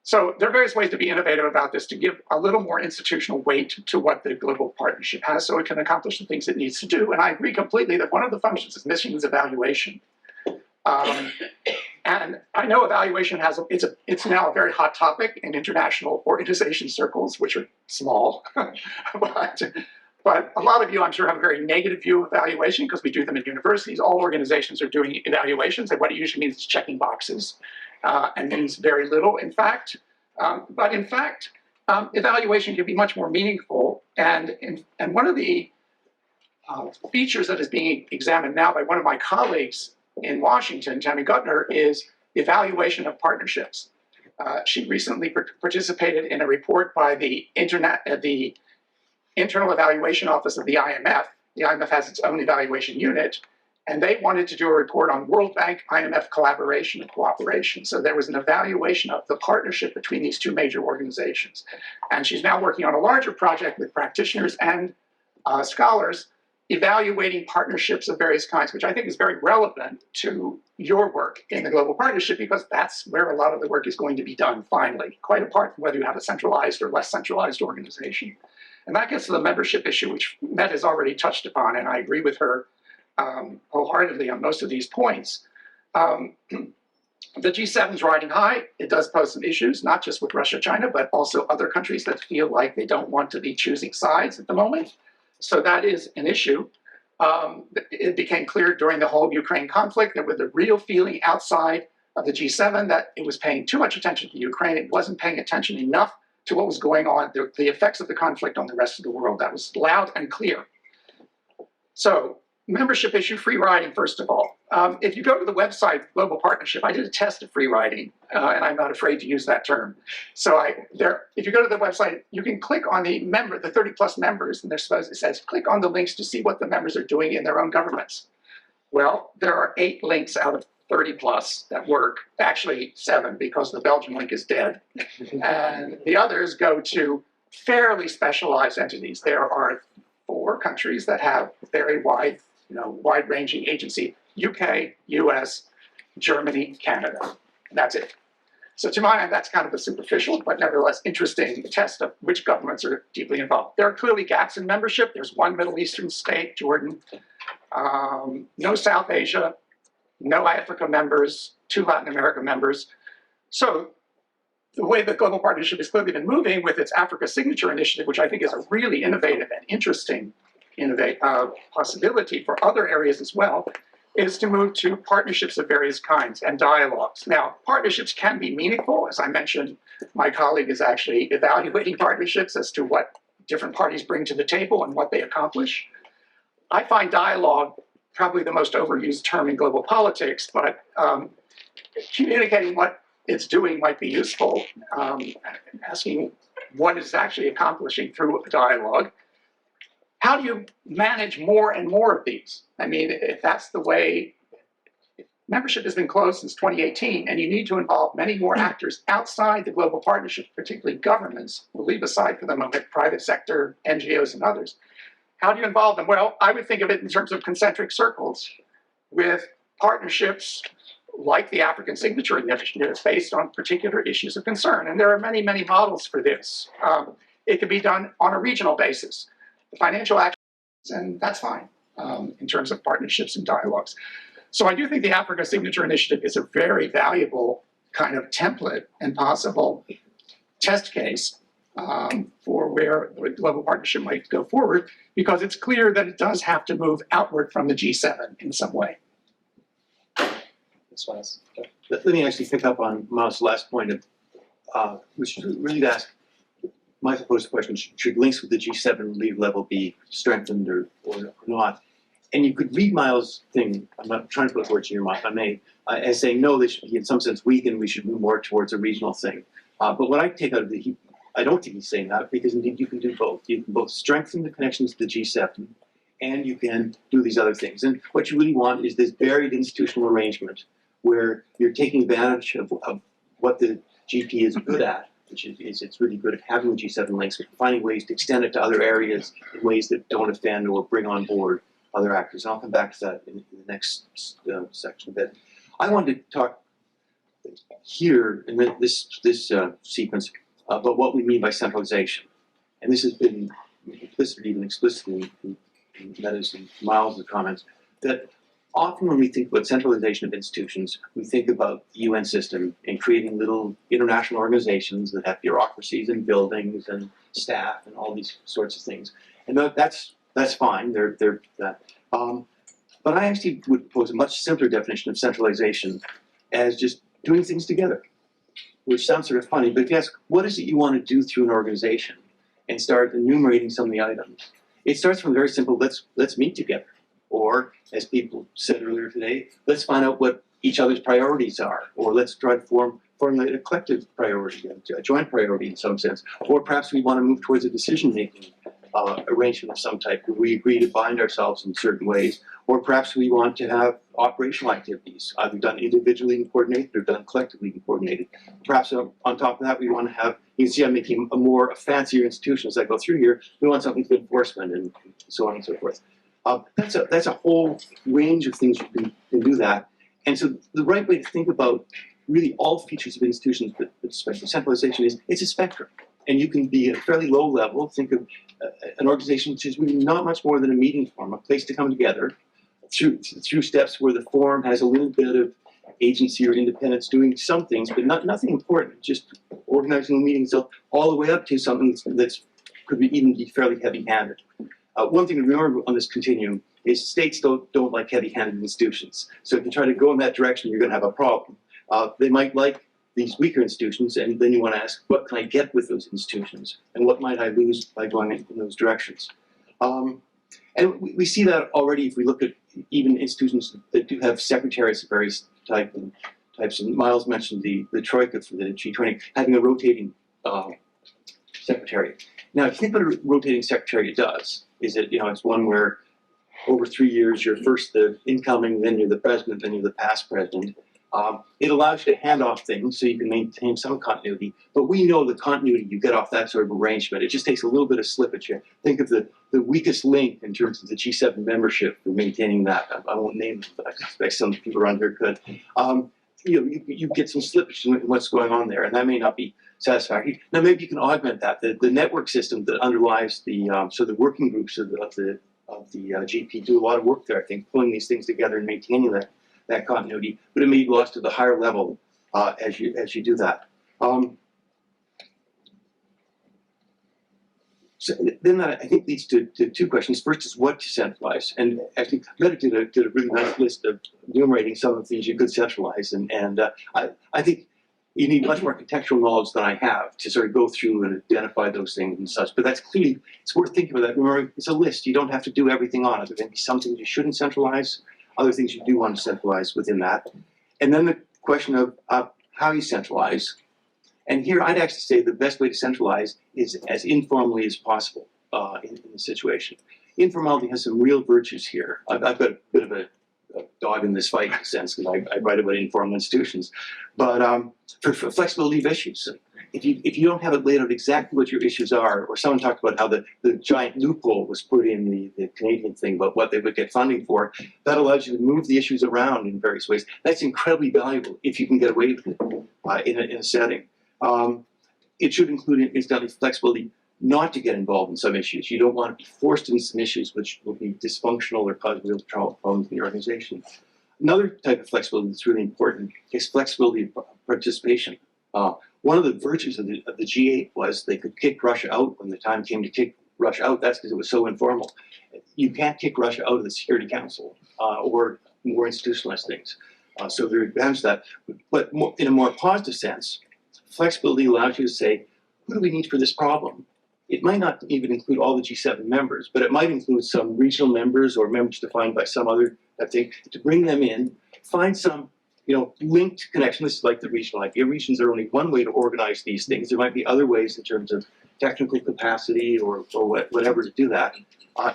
So there are various ways to be innovative about this, to give a little more institutional weight to what the global partnership has so it can accomplish the things it needs to do. And I agree completely that one of the functions is missions evaluation. And And I know evaluation it's now a very hot topic in international organization circles, which are small, but a lot of you, I'm sure, have a very negative view of evaluation because we do them in universities. All organizations are doing evaluations, and what it usually means is checking boxes, and means very little, in fact. But in fact, evaluation can be much more meaningful. And one of the features that is being examined now by one of my colleagues in Washington, Tammy Gutner, is evaluation of partnerships. She recently participated in a report by the Internal Evaluation Office of the IMF. The IMF has its own evaluation unit, and they wanted to do a report on World Bank IMF collaboration and cooperation. So there was an evaluation of the partnership between these two major organizations. And she's now working on a larger project with practitioners and scholars evaluating partnerships of various kinds, which I think is very relevant to your work in the global partnership, because that's where a lot of the work is going to be done finally, quite apart from whether you have a centralized or less centralized organization. And that gets to the membership issue, which Mette has already touched upon, and I agree with her wholeheartedly on most of these points. The G7 is riding high. It does pose some issues, not just with Russia, China, but also other countries that feel like they don't want to be choosing sides at the moment. So that is an issue. It became clear during the whole Ukraine conflict that with a real feeling outside of the G7 that it was paying too much attention to Ukraine. It wasn't paying attention enough to what was going on, the effects of the conflict on the rest of the world. That was loud and clear. So membership issue, free riding, first of all. If you go to the website, Global Partnership, I did a test of free riding, and I'm not afraid to use that term. So if you go to the website, you can click on the 30 plus members, and it says, click on the links to see what the members are doing in their own governments. Well, there are 8 links out of 30 plus that work, actually 7 because the Belgian link is dead. And the others go to fairly specialized entities. There are 4 countries that have very wide-ranging agency: UK, US, Germany, Canada. That's it. So to my mind, that's kind of a superficial, but nevertheless interesting test of which governments are deeply involved. There are clearly gaps in membership. There's 1 Middle Eastern state, Jordan, no South Asia, no Africa members, 2 Latin America members. So the way the Global Partnership has clearly been moving with its Africa Signature Initiative, which I think is a really innovative and interesting possibility for other areas as well, is to move to partnerships of various kinds and dialogues. Now, partnerships can be meaningful. As I mentioned, my colleague is actually evaluating partnerships as to what different parties bring to the table and what they accomplish. I find dialogue probably the most overused term in global politics, but communicating what it's doing might be useful. Asking what it's actually accomplishing through a dialogue. How do you manage more and more of these? I mean, if that's the way, membership has been closed since 2018, and you need to involve many more actors outside the global partnership, particularly governments. We'll leave aside for the moment private sector, NGOs, and others. How do you involve them? Well, I would think of it in terms of concentric circles with partnerships like the African Signature Initiative based on particular issues of concern. And there are many, many models for this. It can be done on a regional basis. The financial actions, and that's fine in terms of partnerships and dialogues. So I do think the Africa Signature Initiative is a very valuable kind of template and possible test case for where the global partnership might go forward, because it's clear that it does have to move outward from the G7 in some way. Let me actually pick up on Miles' last point, which is really to ask, my proposed question, should links with the G7 relief level be strengthened or not? And you could read Miles' thing, I'm not trying to put words in your mouth, if I may, as saying, no, they should be in some sense weakened, we should move more towards a regional thing. But what I take out of it, I don't think he's saying that, because indeed you can do both. You can both strengthen the connections to the G7, and you can do these other things. And what you really want is this varied institutional arrangement where you're taking advantage of what the GP is good at, which is it's really good at having the G7 links, but finding ways to extend it to other areas in ways that don't offend or bring on board other actors. And I'll come back to that in the next section a bit. I wanted to talk here in this sequence about what we mean by centralization. And this has been implicit, even explicitly in Mette's and Miles' comments, that often when we think about centralization of institutions, we think about the UN system and creating little international organizations that have bureaucracies and buildings and staff and all these sorts of things. And that's fine. They're that. But I actually would propose a much simpler definition of centralization as just doing things together, which sounds sort of funny, but if you ask, what is it you want to do through an organization, and start enumerating some of the items, it starts from very simple, let's meet together. Or, as people said earlier today, let's find out what each other's priorities are, or let's try to formulate a collective priority, a joint priority in some sense. Or perhaps we want to move towards a decision-making arrangement of some type, where we agree to bind ourselves in certain ways. Or perhaps we want to have operational activities, either done individually and coordinated or done collectively and coordinated. Perhaps on top of that, we want to have, you can see I'm making a fancier institution as I go through here. We want something for enforcement and so on and so forth. That's a whole range of things you can do that. And so the right way to think about really all features of institutions, but especially centralization, is it's a spectrum. And you can be at a fairly low level, think of an organization which is really not much more than a meeting forum, a place to come together through steps where the forum has a little bit of agency or independence doing some things, but nothing important, just organizing a meeting itself, all the way up to something that's could even be fairly heavy-handed. One thing to remember on this continuum is states don't like heavy-handed institutions. So if you try to go in that direction, you're going to have a problem. They might like these weaker institutions, and then you want to ask, what can I get with those institutions? And what might I lose by going in those directions? And we see that already if we look at even institutions that do have secretaries of various types. And Miles mentioned the Troika for the G20, having a rotating secretary. Now, if you think what a rotating secretary does, is that, it's one where over 3 years, you're first the incoming, then you're the president, then you're the past president. It allows you to hand off things so you can maintain some continuity, but we know the continuity you get off that sort of arrangement. It just takes a little bit of slippage here. Think of the weakest link in terms of the G7 membership for maintaining that. I won't name them, but I expect some people around here could. You get some slippage in what's going on there, and that may not be satisfactory. Now, maybe you can augment that. The network system that underlies the working groups of the GP do a lot of work there, I think, pulling these things together and maintaining that continuity, but it may be lost at the higher level as you do that. So then that, I think, leads to two questions. First is what to centralize, and actually Mette did a really nice list of enumerating some of the things you could centralize, and I think you need much more contextual knowledge than I have to sort of go through and identify those things and such. But that's clearly, it's worth thinking about that. Remember, it's a list. You don't have to do everything on it. There may be some things you shouldn't centralize, other things you do want to centralize within that. And then the question of how you centralize. And here I'd actually say the best way to centralize is as informally as possible in the situation. Informality has some real virtues here. I've got a bit of a dog in this fight in a sense, because I write about informal institutions. But for flexibility of issues, if you don't have it laid out exactly what your issues are, or someone talked about how the giant loophole was put in the Canadian thing about what they would get funding for, that allows you to move the issues around in various ways. That's incredibly valuable if you can get away with it in a setting. It should include, incidentally, flexibility not to get involved in some issues. You don't want to be forced into some issues which will be dysfunctional or cause real problems in the organization. Another type of flexibility that's really important is flexibility of participation. One of the virtues of the G8 was they could kick Russia out when the time came to kick Russia out. That's because it was so informal. You can't kick Russia out of the Security Council or more institutionalized things. So there are advantages to that. But in a more positive sense, flexibility allows you to say, who do we need for this problem? It might not even include all the G7 members, but it might include some regional members or members defined by some other thing, to bring them in, find some linked connection. This is like the regional idea. Regions are only one way to organize these things. There might be other ways in terms of technical capacity or whatever to do that,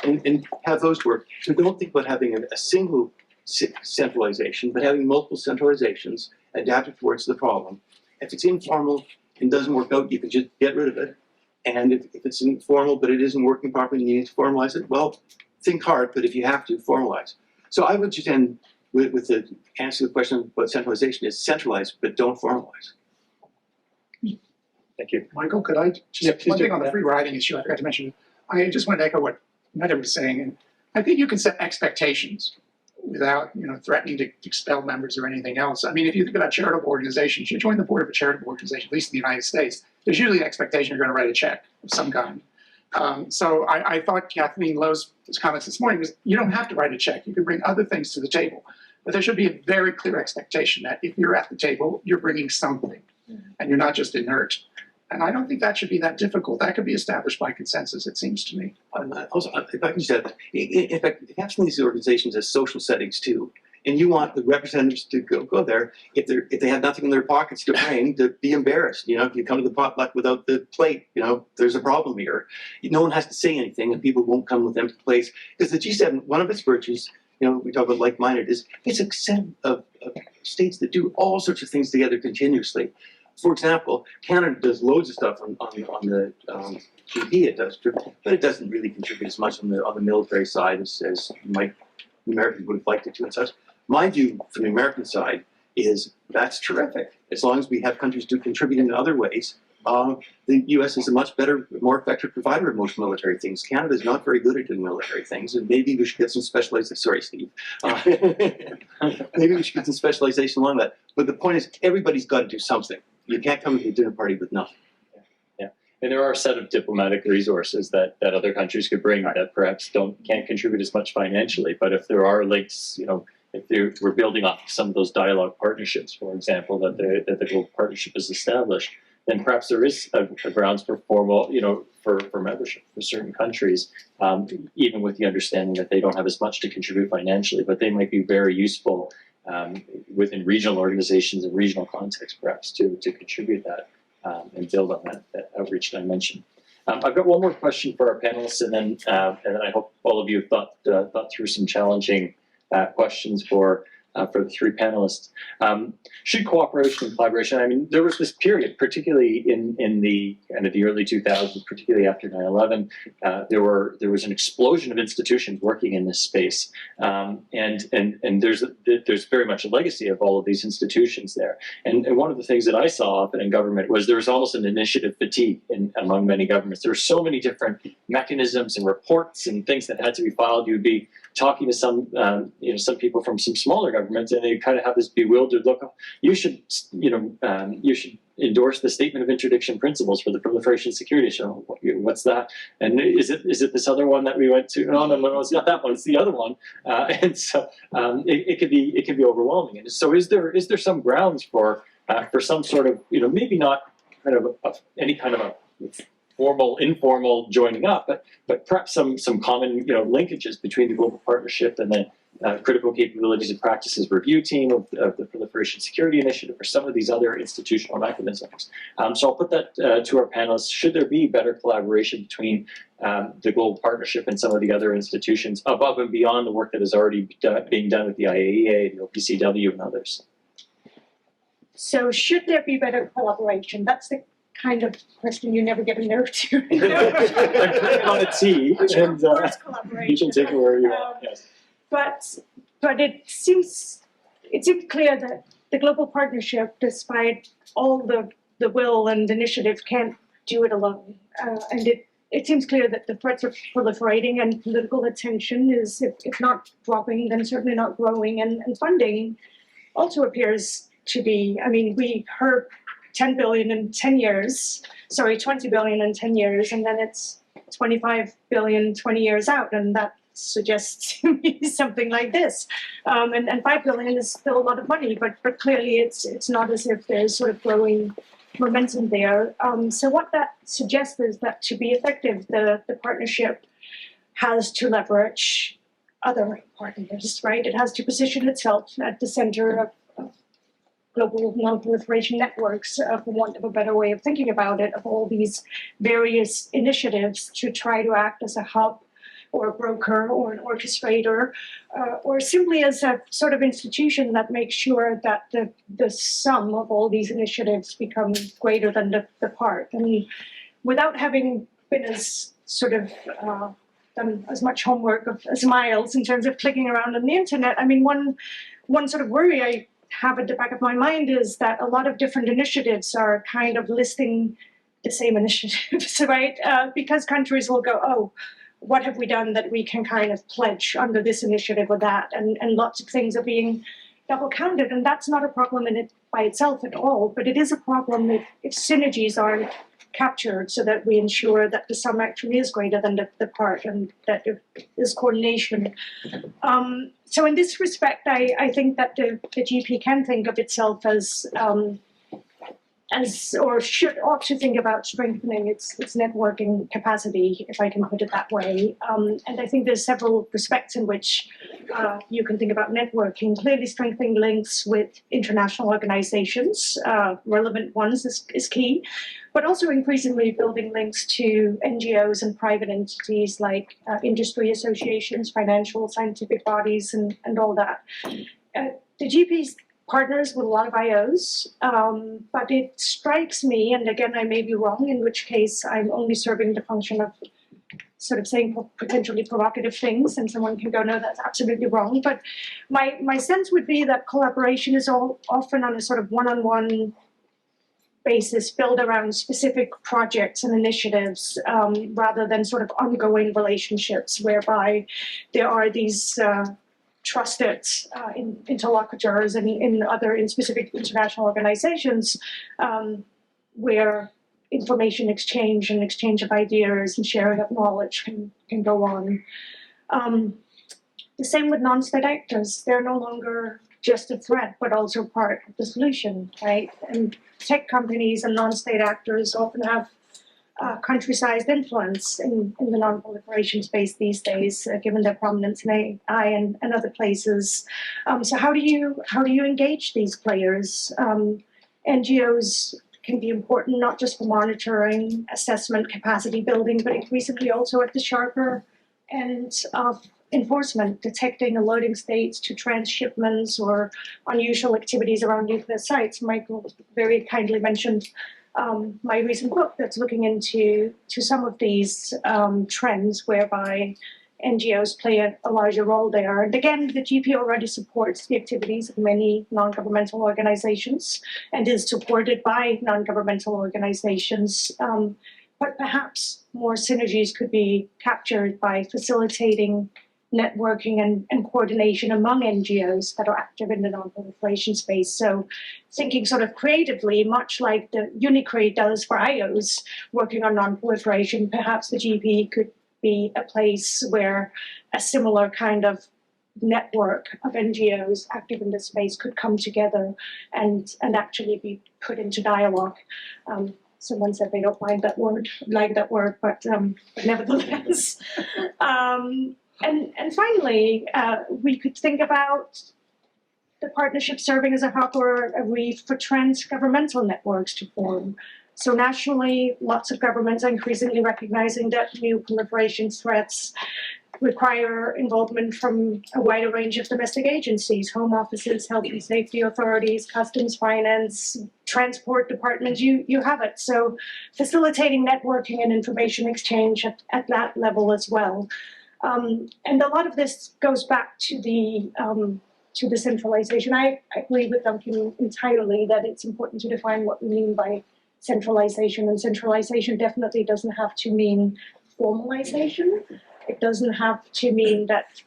and have those work. So don't think about having a single centralization, but having multiple centralizations adapted towards the problem. If it's informal and doesn't work out, you can just get rid of it. And if it's informal but it isn't working properly and you need to formalize it, well, think hard, but if you have to, formalize. So I would just end with the answer to the question about centralization is centralize, but don't formalize. Thank you. Michael, could I just, one thing on the free riding issue I forgot to mention. I just wanted to echo what Mette was saying, and I think you can set expectations without, threatening to expel members or anything else. I mean, if you think about charitable organizations, you join the board of a charitable organization, at least in the United States, there's usually an expectation you're going to write a check of some kind. So I thought Kathleen Lowe's comments this morning was, you don't have to write a check. You can bring other things to the table. But there should be a very clear expectation that if you're at the table, you're bringing something, and you're not just inert. And I don't think that should be that difficult. That could be established by consensus, it seems to me. Also, if I can just add, in fact, you have some of these organizations as social settings too. And you want the representatives to go there if they have nothing in their pockets to bring, to be embarrassed. If you come to the potluck without the plate, there's a problem here. No one has to say anything, and people won't come with empty plates. Because the G7, one of its virtues, we talk about like-minded, is it's a set of states that do all sorts of things together continuously. For example, Canada does loads of stuff on the GP, it does, but it doesn't really contribute as much on the military side as the Americans would have liked it to and such. My view from the American side is that's terrific. As long as we have countries do contribute in other ways, the U.S. is a much better, more effective provider of most military things. Canada is not very good at doing military things, and maybe we should get some specialization. Sorry, Steve. Maybe we should get some specialization along that. But the point is, everybody's got to do something. You can't come to a dinner party with nothing. Yeah, and there are a set of diplomatic resources that other countries could bring that perhaps can't contribute as much financially. But if there are links, if we're building off some of those dialogue partnerships, for example, that the global partnership has established, then perhaps there is a grounds for formal, for membership for certain countries, even with the understanding that they don't have as much to contribute financially, but they might be very useful within regional organizations and regional contexts, perhaps, to contribute that and build on that outreach dimension. I've got one more question for our panelists, and then I hope all of you have thought through some challenging questions for the three panelists. Should cooperation and collaboration, I mean, there was this period, particularly in the kind of the early 2000s, particularly after 9/11, there was an explosion of institutions working in this space. And there's very much a legacy of all of these institutions there. And one of the things that I saw often in government was there was almost an initiative fatigue among many governments. There were so many different mechanisms and reports and things that had to be filed. You'd be talking to some people from some smaller governments, and they kind of have this bewildered look. You should endorse the Statement of Interdiction Principles for the Proliferation of Security. So what's that? And is it this other one that we went to? No, it's not that one. It's the other one. And so it could be overwhelming. And so is there some grounds for some sort of maybe not kind of any kind of a formal, informal joining up, but perhaps some common linkages between the global partnership and the critical capabilities and practices review team of the Proliferation Security Initiative, or some of these other institutional mechanisms. So I'll put that to our panelists. Should there be better collaboration between the global partnership and some of the other institutions above and beyond the work that is already being done with the IAEA, the OPCW, and others? So should there be better collaboration? That's the kind of question you never get a no to. I'm putting on a T, and you can take it where you want. Yes. But it seems clear that the global partnership, despite all the will and initiative, can't do it alone. And it seems clear that the threats are proliferating, and political attention is, if not dropping, then certainly not growing. And funding also appears to be, I mean, we heard 10 billion in 10 years, 20 billion in 10 years, and then it's 25 billion 20 years out, and that suggests to me something like this. And 5 billion is still a lot of money, but clearly it's not as if there's sort of growing momentum there. So what that suggests is that to be effective, the partnership has to leverage other partners, right? It has to position itself at the center of global non-proliferation networks, for want of a better way of thinking about it, of all these various initiatives to try to act as a hub or a broker or an orchestrator, or simply as a sort of institution that makes sure that the sum of all these initiatives become greater than the part. I mean, without having been as sort of done as much homework as Miles in terms of clicking around on the internet, I mean, one sort of worry I have at the back of my mind is that a lot of different initiatives are kind of listing the same initiatives, right? Because countries will go, oh, what have we done that we can kind of pledge under this initiative or that, and lots of things are being double counted, and that's not a problem in it by itself at all, but it is a problem if synergies aren't captured so that we ensure that the sum actually is greater than the part and that there is coordination. So in this respect, I think that the GP can think of itself as or ought to think about strengthening its networking capacity, if I can put it that way. And I think there's several respects in which you can think about networking. Clearly strengthening links with international organizations, relevant ones is key, but also increasingly building links to NGOs and private entities like industry associations, financial, scientific bodies, and all that. The GP's partners with a lot of IOs, but it strikes me, and again, I may be wrong, in which case I'm only serving the function of sort of saying potentially provocative things, and someone can go, no, that's absolutely wrong. But my sense would be that collaboration is often on a sort of one-on-one basis, built around specific projects and initiatives, rather than sort of ongoing relationships whereby there are these trusted interlocutors in specific international organizations, where information exchange and exchange of ideas and sharing of knowledge can go on. The same with non-state actors. They're no longer just a threat, but also part of the solution, right? And tech companies and non-state actors often have country-sized influence in the non-proliferation space these days, given their prominence in AI and other places. So how do you engage these players? NGOs can be important not just for monitoring, assessment, capacity building, but increasingly also at the sharper end of enforcement, detecting alerting states to transshipments or unusual activities around nuclear sites. Michael very kindly mentioned my recent book that's looking into some of these trends whereby NGOs play a larger role there. And again, the GP already supports the activities of many non-governmental organizations and is supported by non-governmental organizations. But perhaps more synergies could be captured by facilitating networking and coordination among NGOs that are active in the non-proliferation space. So thinking sort of creatively, much like the UNICRE does for IOs working on non-proliferation, perhaps the GP could be a place where a similar kind of network of NGOs active in this space could come together and actually be put into dialogue. Someone said they don't like that word, but nevertheless. And finally, we could think about the partnership serving as a hub or a reef for trans-governmental networks to form. So nationally, lots of governments are increasingly recognizing that new proliferation threats require involvement from a wider range of domestic agencies, home offices, health and safety authorities, customs, finance, transport departments, you have it. So facilitating networking and information exchange at that level as well. And a lot of this goes back to the centralization. I agree with Duncan entirely that it's important to define what we mean by centralization, and centralization definitely doesn't have to mean formalization. It doesn't have to mean that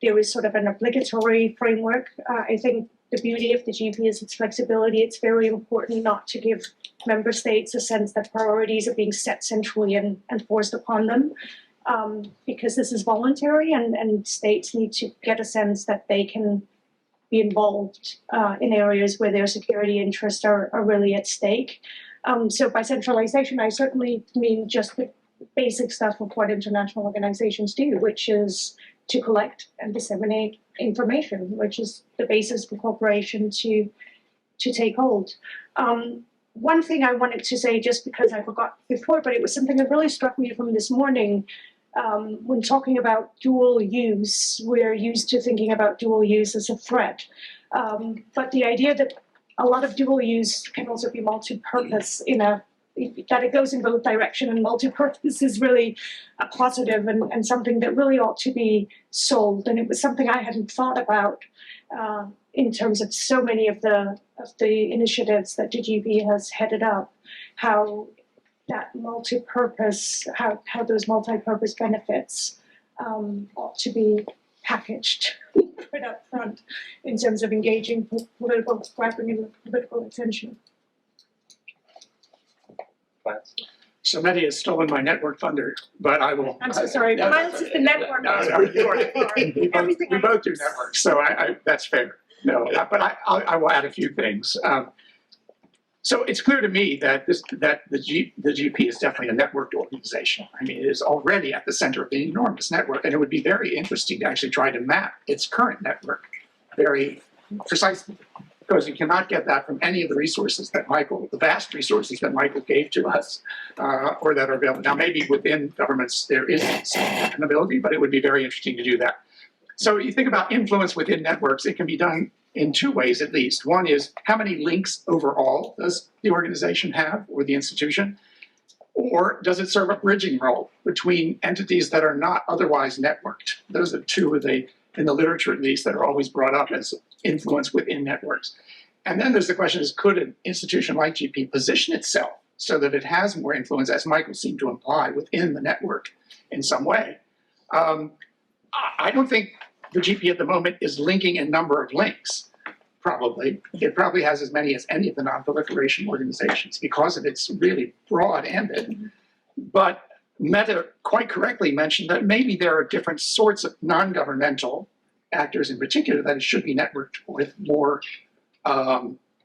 there is sort of an obligatory framework. I think the beauty of the GP is its flexibility. It's very important not to give member states a sense that priorities are being set centrally and forced upon them. Because this is voluntary, and states need to get a sense that they can be involved in areas where their security interests are really at stake. So by centralization, I certainly mean just the basic stuff of what international organizations do, which is to collect and disseminate information, which is the basis for cooperation to take hold. One thing I wanted to say, just because I forgot before, but it was something that really struck me from this morning. When talking about dual use, we're used to thinking about dual use as a threat. But the idea that a lot of dual use can also be multi-purpose that it goes in both direction, and multi-purpose is really a positive and something that really ought to be sold. And it was something I hadn't thought about in terms of so many of the initiatives that GGB has headed up, how that multi-purpose, how those multi-purpose benefits ought to be packaged, put up front in terms of engaging political, grabbing political attention. So Mette has stolen my network thunder, but I will. I'm so sorry. Miles is the network. No, you are. We both do networks, so I that's fair. No, but I will add a few things. So it's clear to me that the GP is definitely a networked organization. I mean, it is already at the center of an enormous network, and it would be very interesting to actually try to map its current network very precisely, because you cannot get that from any of the resources that the vast resources that Michael gave to us, or that are available. Now, maybe within governments there is an ability, but it would be very interesting to do that. So you think about influence within networks, it can be done in two ways at least. One is, how many links overall does the organization have, or the institution? Or does it serve a bridging role between entities that are not otherwise networked? Those are two of the, in the literature at least, that are always brought up as influence within networks. And then there's the question is, could an institution like GP position itself so that it has more influence, as Michael seemed to imply, within the network in some way? I don't think the GP at the moment is linking a number of links, probably. It probably has as many as any of the non-proliferation organizations because of its really broad ambit. But Mette quite correctly mentioned that maybe there are different sorts of non-governmental actors in particular that it should be networked with more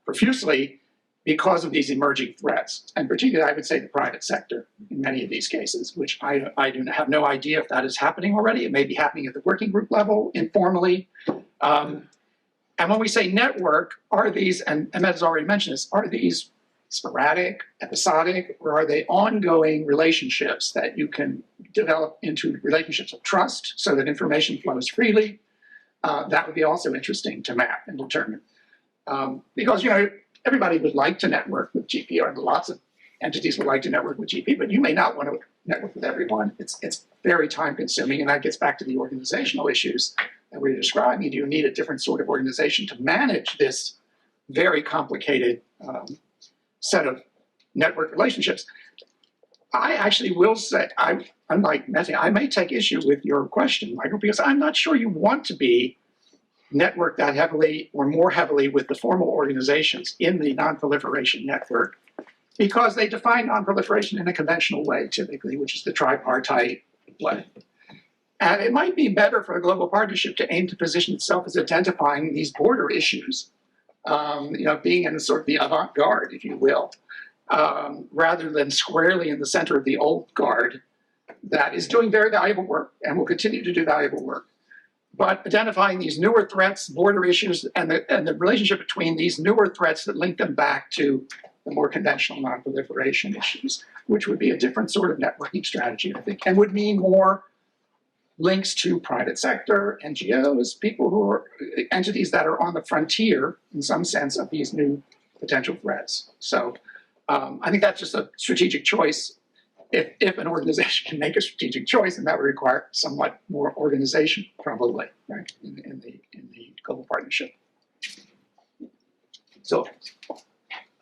profusely because of these emerging threats. And particularly, I would say the private sector in many of these cases, which I do have no idea if that is happening already. It may be happening at the working group level, informally. And when we say network, are these, and Mette has already mentioned this, are these sporadic, episodic, or are they ongoing relationships that you can develop into relationships of trust so that information flows freely? That would be also interesting to map and determine. Because, you know, everybody would like to network with GP, or lots of entities would like to network with GP, but you may not want to network with everyone. It's very time consuming, and that gets back to the organizational issues that we were describing. Do you need a different sort of organization to manage this very complicated set of network relationships? I actually will say, unlike Mette, I may take issue with your question, Michael, because I'm not sure you want to be networked that heavily or more heavily with the formal organizations in the non-proliferation network, because they define non-proliferation in a conventional way, typically, which is the tripartite way. And it might be better for a global partnership to aim to position itself as identifying these border issues, you know, being in sort of the avant-garde, if you will, rather than squarely in the center of the old guard that is doing very valuable work and will continue to do valuable work. But identifying these newer threats, border issues, and the relationship between these newer threats that link them back to the more conventional non-proliferation issues, which would be a different sort of networking strategy, I think, and would mean more links to private sector, NGOs, people who are entities that are on the frontier, in some sense, of these new potential threats. So I think that's just a strategic choice. If an organization can make a strategic choice, and that would require somewhat more organization, probably, right, in the global partnership. So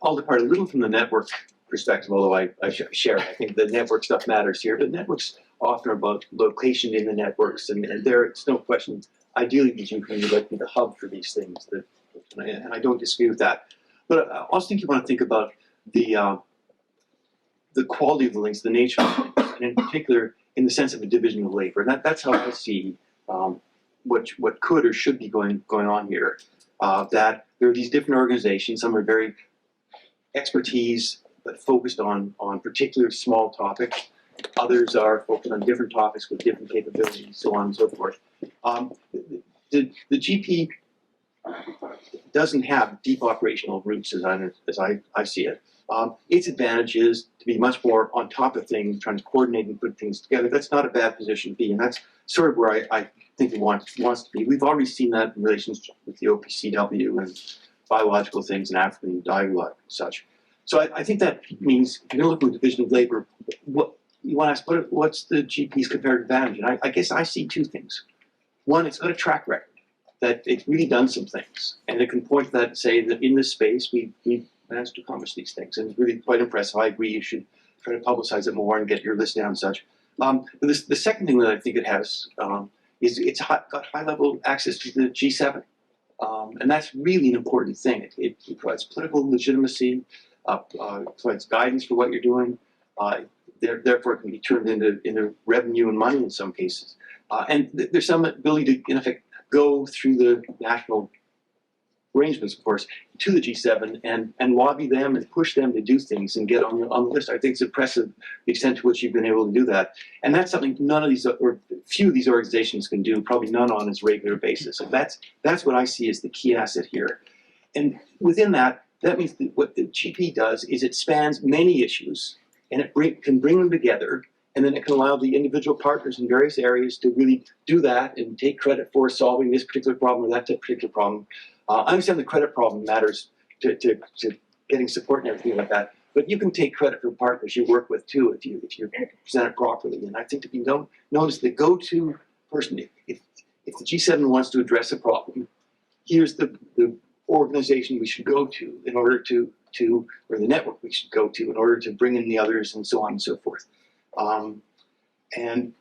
I'll depart a little from the network perspective, although I share. I think the network stuff matters here, but networks often are about location in the networks, and there, it's no question, ideally the GP would like to be the hub for these things, and I don't disagree with that. But I also think you want to think about the quality of the links, the nature of the links, and in particular, in the sense of a division of labor. And that's how I see what could or should be going on here. That there are these different organizations, some are very expertise, but focused on particular small topics. Others are focused on different topics with different capabilities, so on and so forth. The GP doesn't have deep operational roots as I see it. Its advantage is to be much more on top of things, trying to coordinate and put things together. That's not a bad position to be, and that's sort of where I think it wants to be. We've already seen that in relationship with the OPCW and biological things and African dialogue and such. So I think that means if you're looking at division of labor, what you want to ask, what's the GP's comparative advantage? And I guess I see two things. One, it's got a track record that it's really done some things, and it can point to that and say that in this space we've managed to accomplish these things, and it's really quite impressive. I agree you should try to publicize it more and get your list down and such. But the second thing that I think it has is it's got high-level access to the G7. And that's really an important thing. It provides political legitimacy, provides guidance for what you're doing. Therefore, it can be turned into revenue and money in some cases. And there's some ability to, in effect, go through the national arrangements, of course, to the G7 and lobby them and push them to do things and get on the list. I think it's impressive the extent to which you've been able to do that. And that's something none of these, or few of these organizations can do, probably none on its regular basis. So that's what I see as the key asset here. And within that, that means that what the GP does is it spans many issues and it can bring them together, and then it can allow the individual partners in various areas to really do that and take credit for solving this particular problem or that particular problem. I understand the credit problem matters to getting support and everything like that, but you can take credit for partners you work with too if you present it properly. And I think to be known as the go-to person, if the G7 wants to address a problem, here's the organization we should go to in order to or the network we should go to in order to bring in the others and so on and so forth. And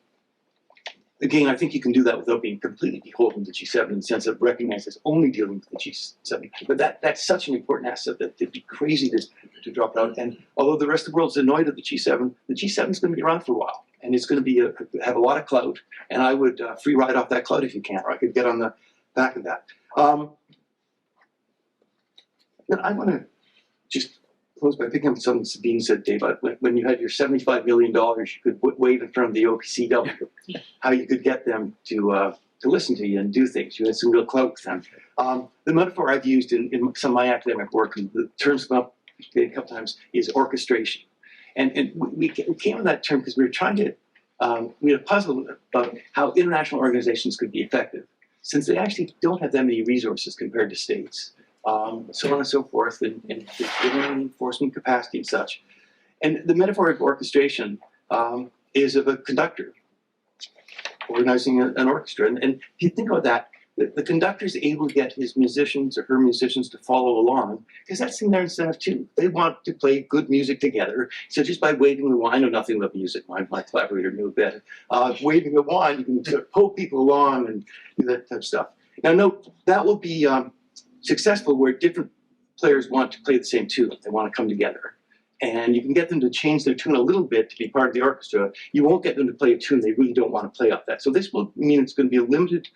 again, I think you can do that without being completely beholden to G7 in the sense of recognizing it's only dealing with the G7. But that's such an important asset that it'd be crazy to drop it out. And although the rest of the world's annoyed at the G7 is going to be around for a while. And it's going to have a lot of clout. And I would free ride off that clout if you can, or I could get on the back of that. Then I want to just close by picking up something Sabine said, Dave, when you had your $75 million, you could wave in front of the OPCW, how you could get them to listen to you and do things. You had some real clout with them. The metaphor I've used in some of my academic work, and the terms come up a couple times, is orchestration. And we came with that term because we were trying to, we had a puzzle about how international organizations could be effective, since they actually don't have that many resources compared to states. So on and so forth, and enforcement capacity and such. And the metaphor of orchestration is of a conductor organizing an orchestra. And if you think about that, the conductor is able to get his musicians or her musicians to follow along, because that's in their incentive too. They want to play good music together. So just by waving the wand, I know nothing about music, my collaborator knew a bit. Waving the wand, you can sort of pull people along and do that type of stuff. Now note, that will be successful where different players want to play the same tune. They want to come together. And you can get them to change their tune a little bit to be part of the orchestra. You won't get them to play a tune they really don't want to play off that. So this will mean it's going to be a limited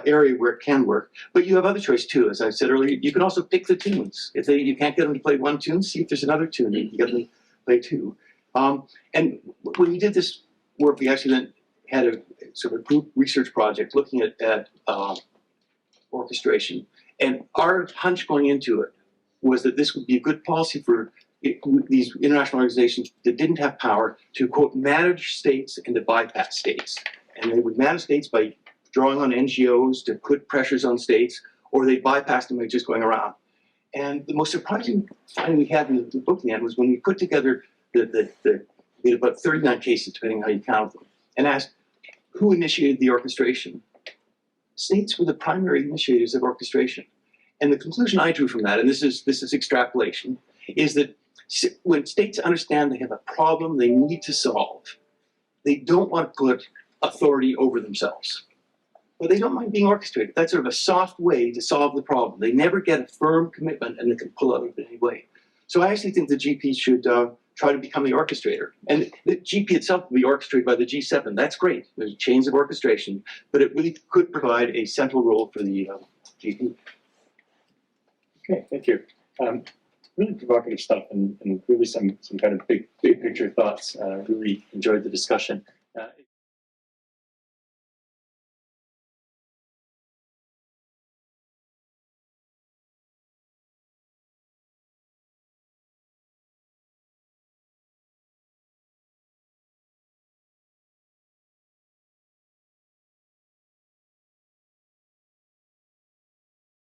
area where it can work. But you have other choice too. As I said earlier, you can also pick the tunes. If you can't get them to play one tune, see if there's another tune you can get them to play two. And when we did this work, we actually then had a sort of group research project looking at orchestration. And our hunch going into it was that this would be a good policy for these international organizations that didn't have power to, quote, manage states and to bypass states. And they would manage states by drawing on NGOs to put pressures on states, or they bypassed them by just going around. And the most surprising finding we had in the book in the end was when we put together we had about 39 cases, depending on how you count them, and asked who initiated the orchestration. States were the primary initiators of orchestration. And the conclusion I drew from that, and this is extrapolation, is that when states understand they have a problem they need to solve, they don't want to put authority over themselves. But they don't mind being orchestrated. That's sort of a soft way to solve the problem. They never get a firm commitment and they can pull out of it anyway. So I actually think the GP should try to become the orchestrator. And the GP itself will be orchestrated by the G7. That's great. There's chains of orchestration, but it really could provide a central role for the GP. Okay, thank you. Really provocative stuff and really some kind of big picture thoughts. Really enjoyed the discussion.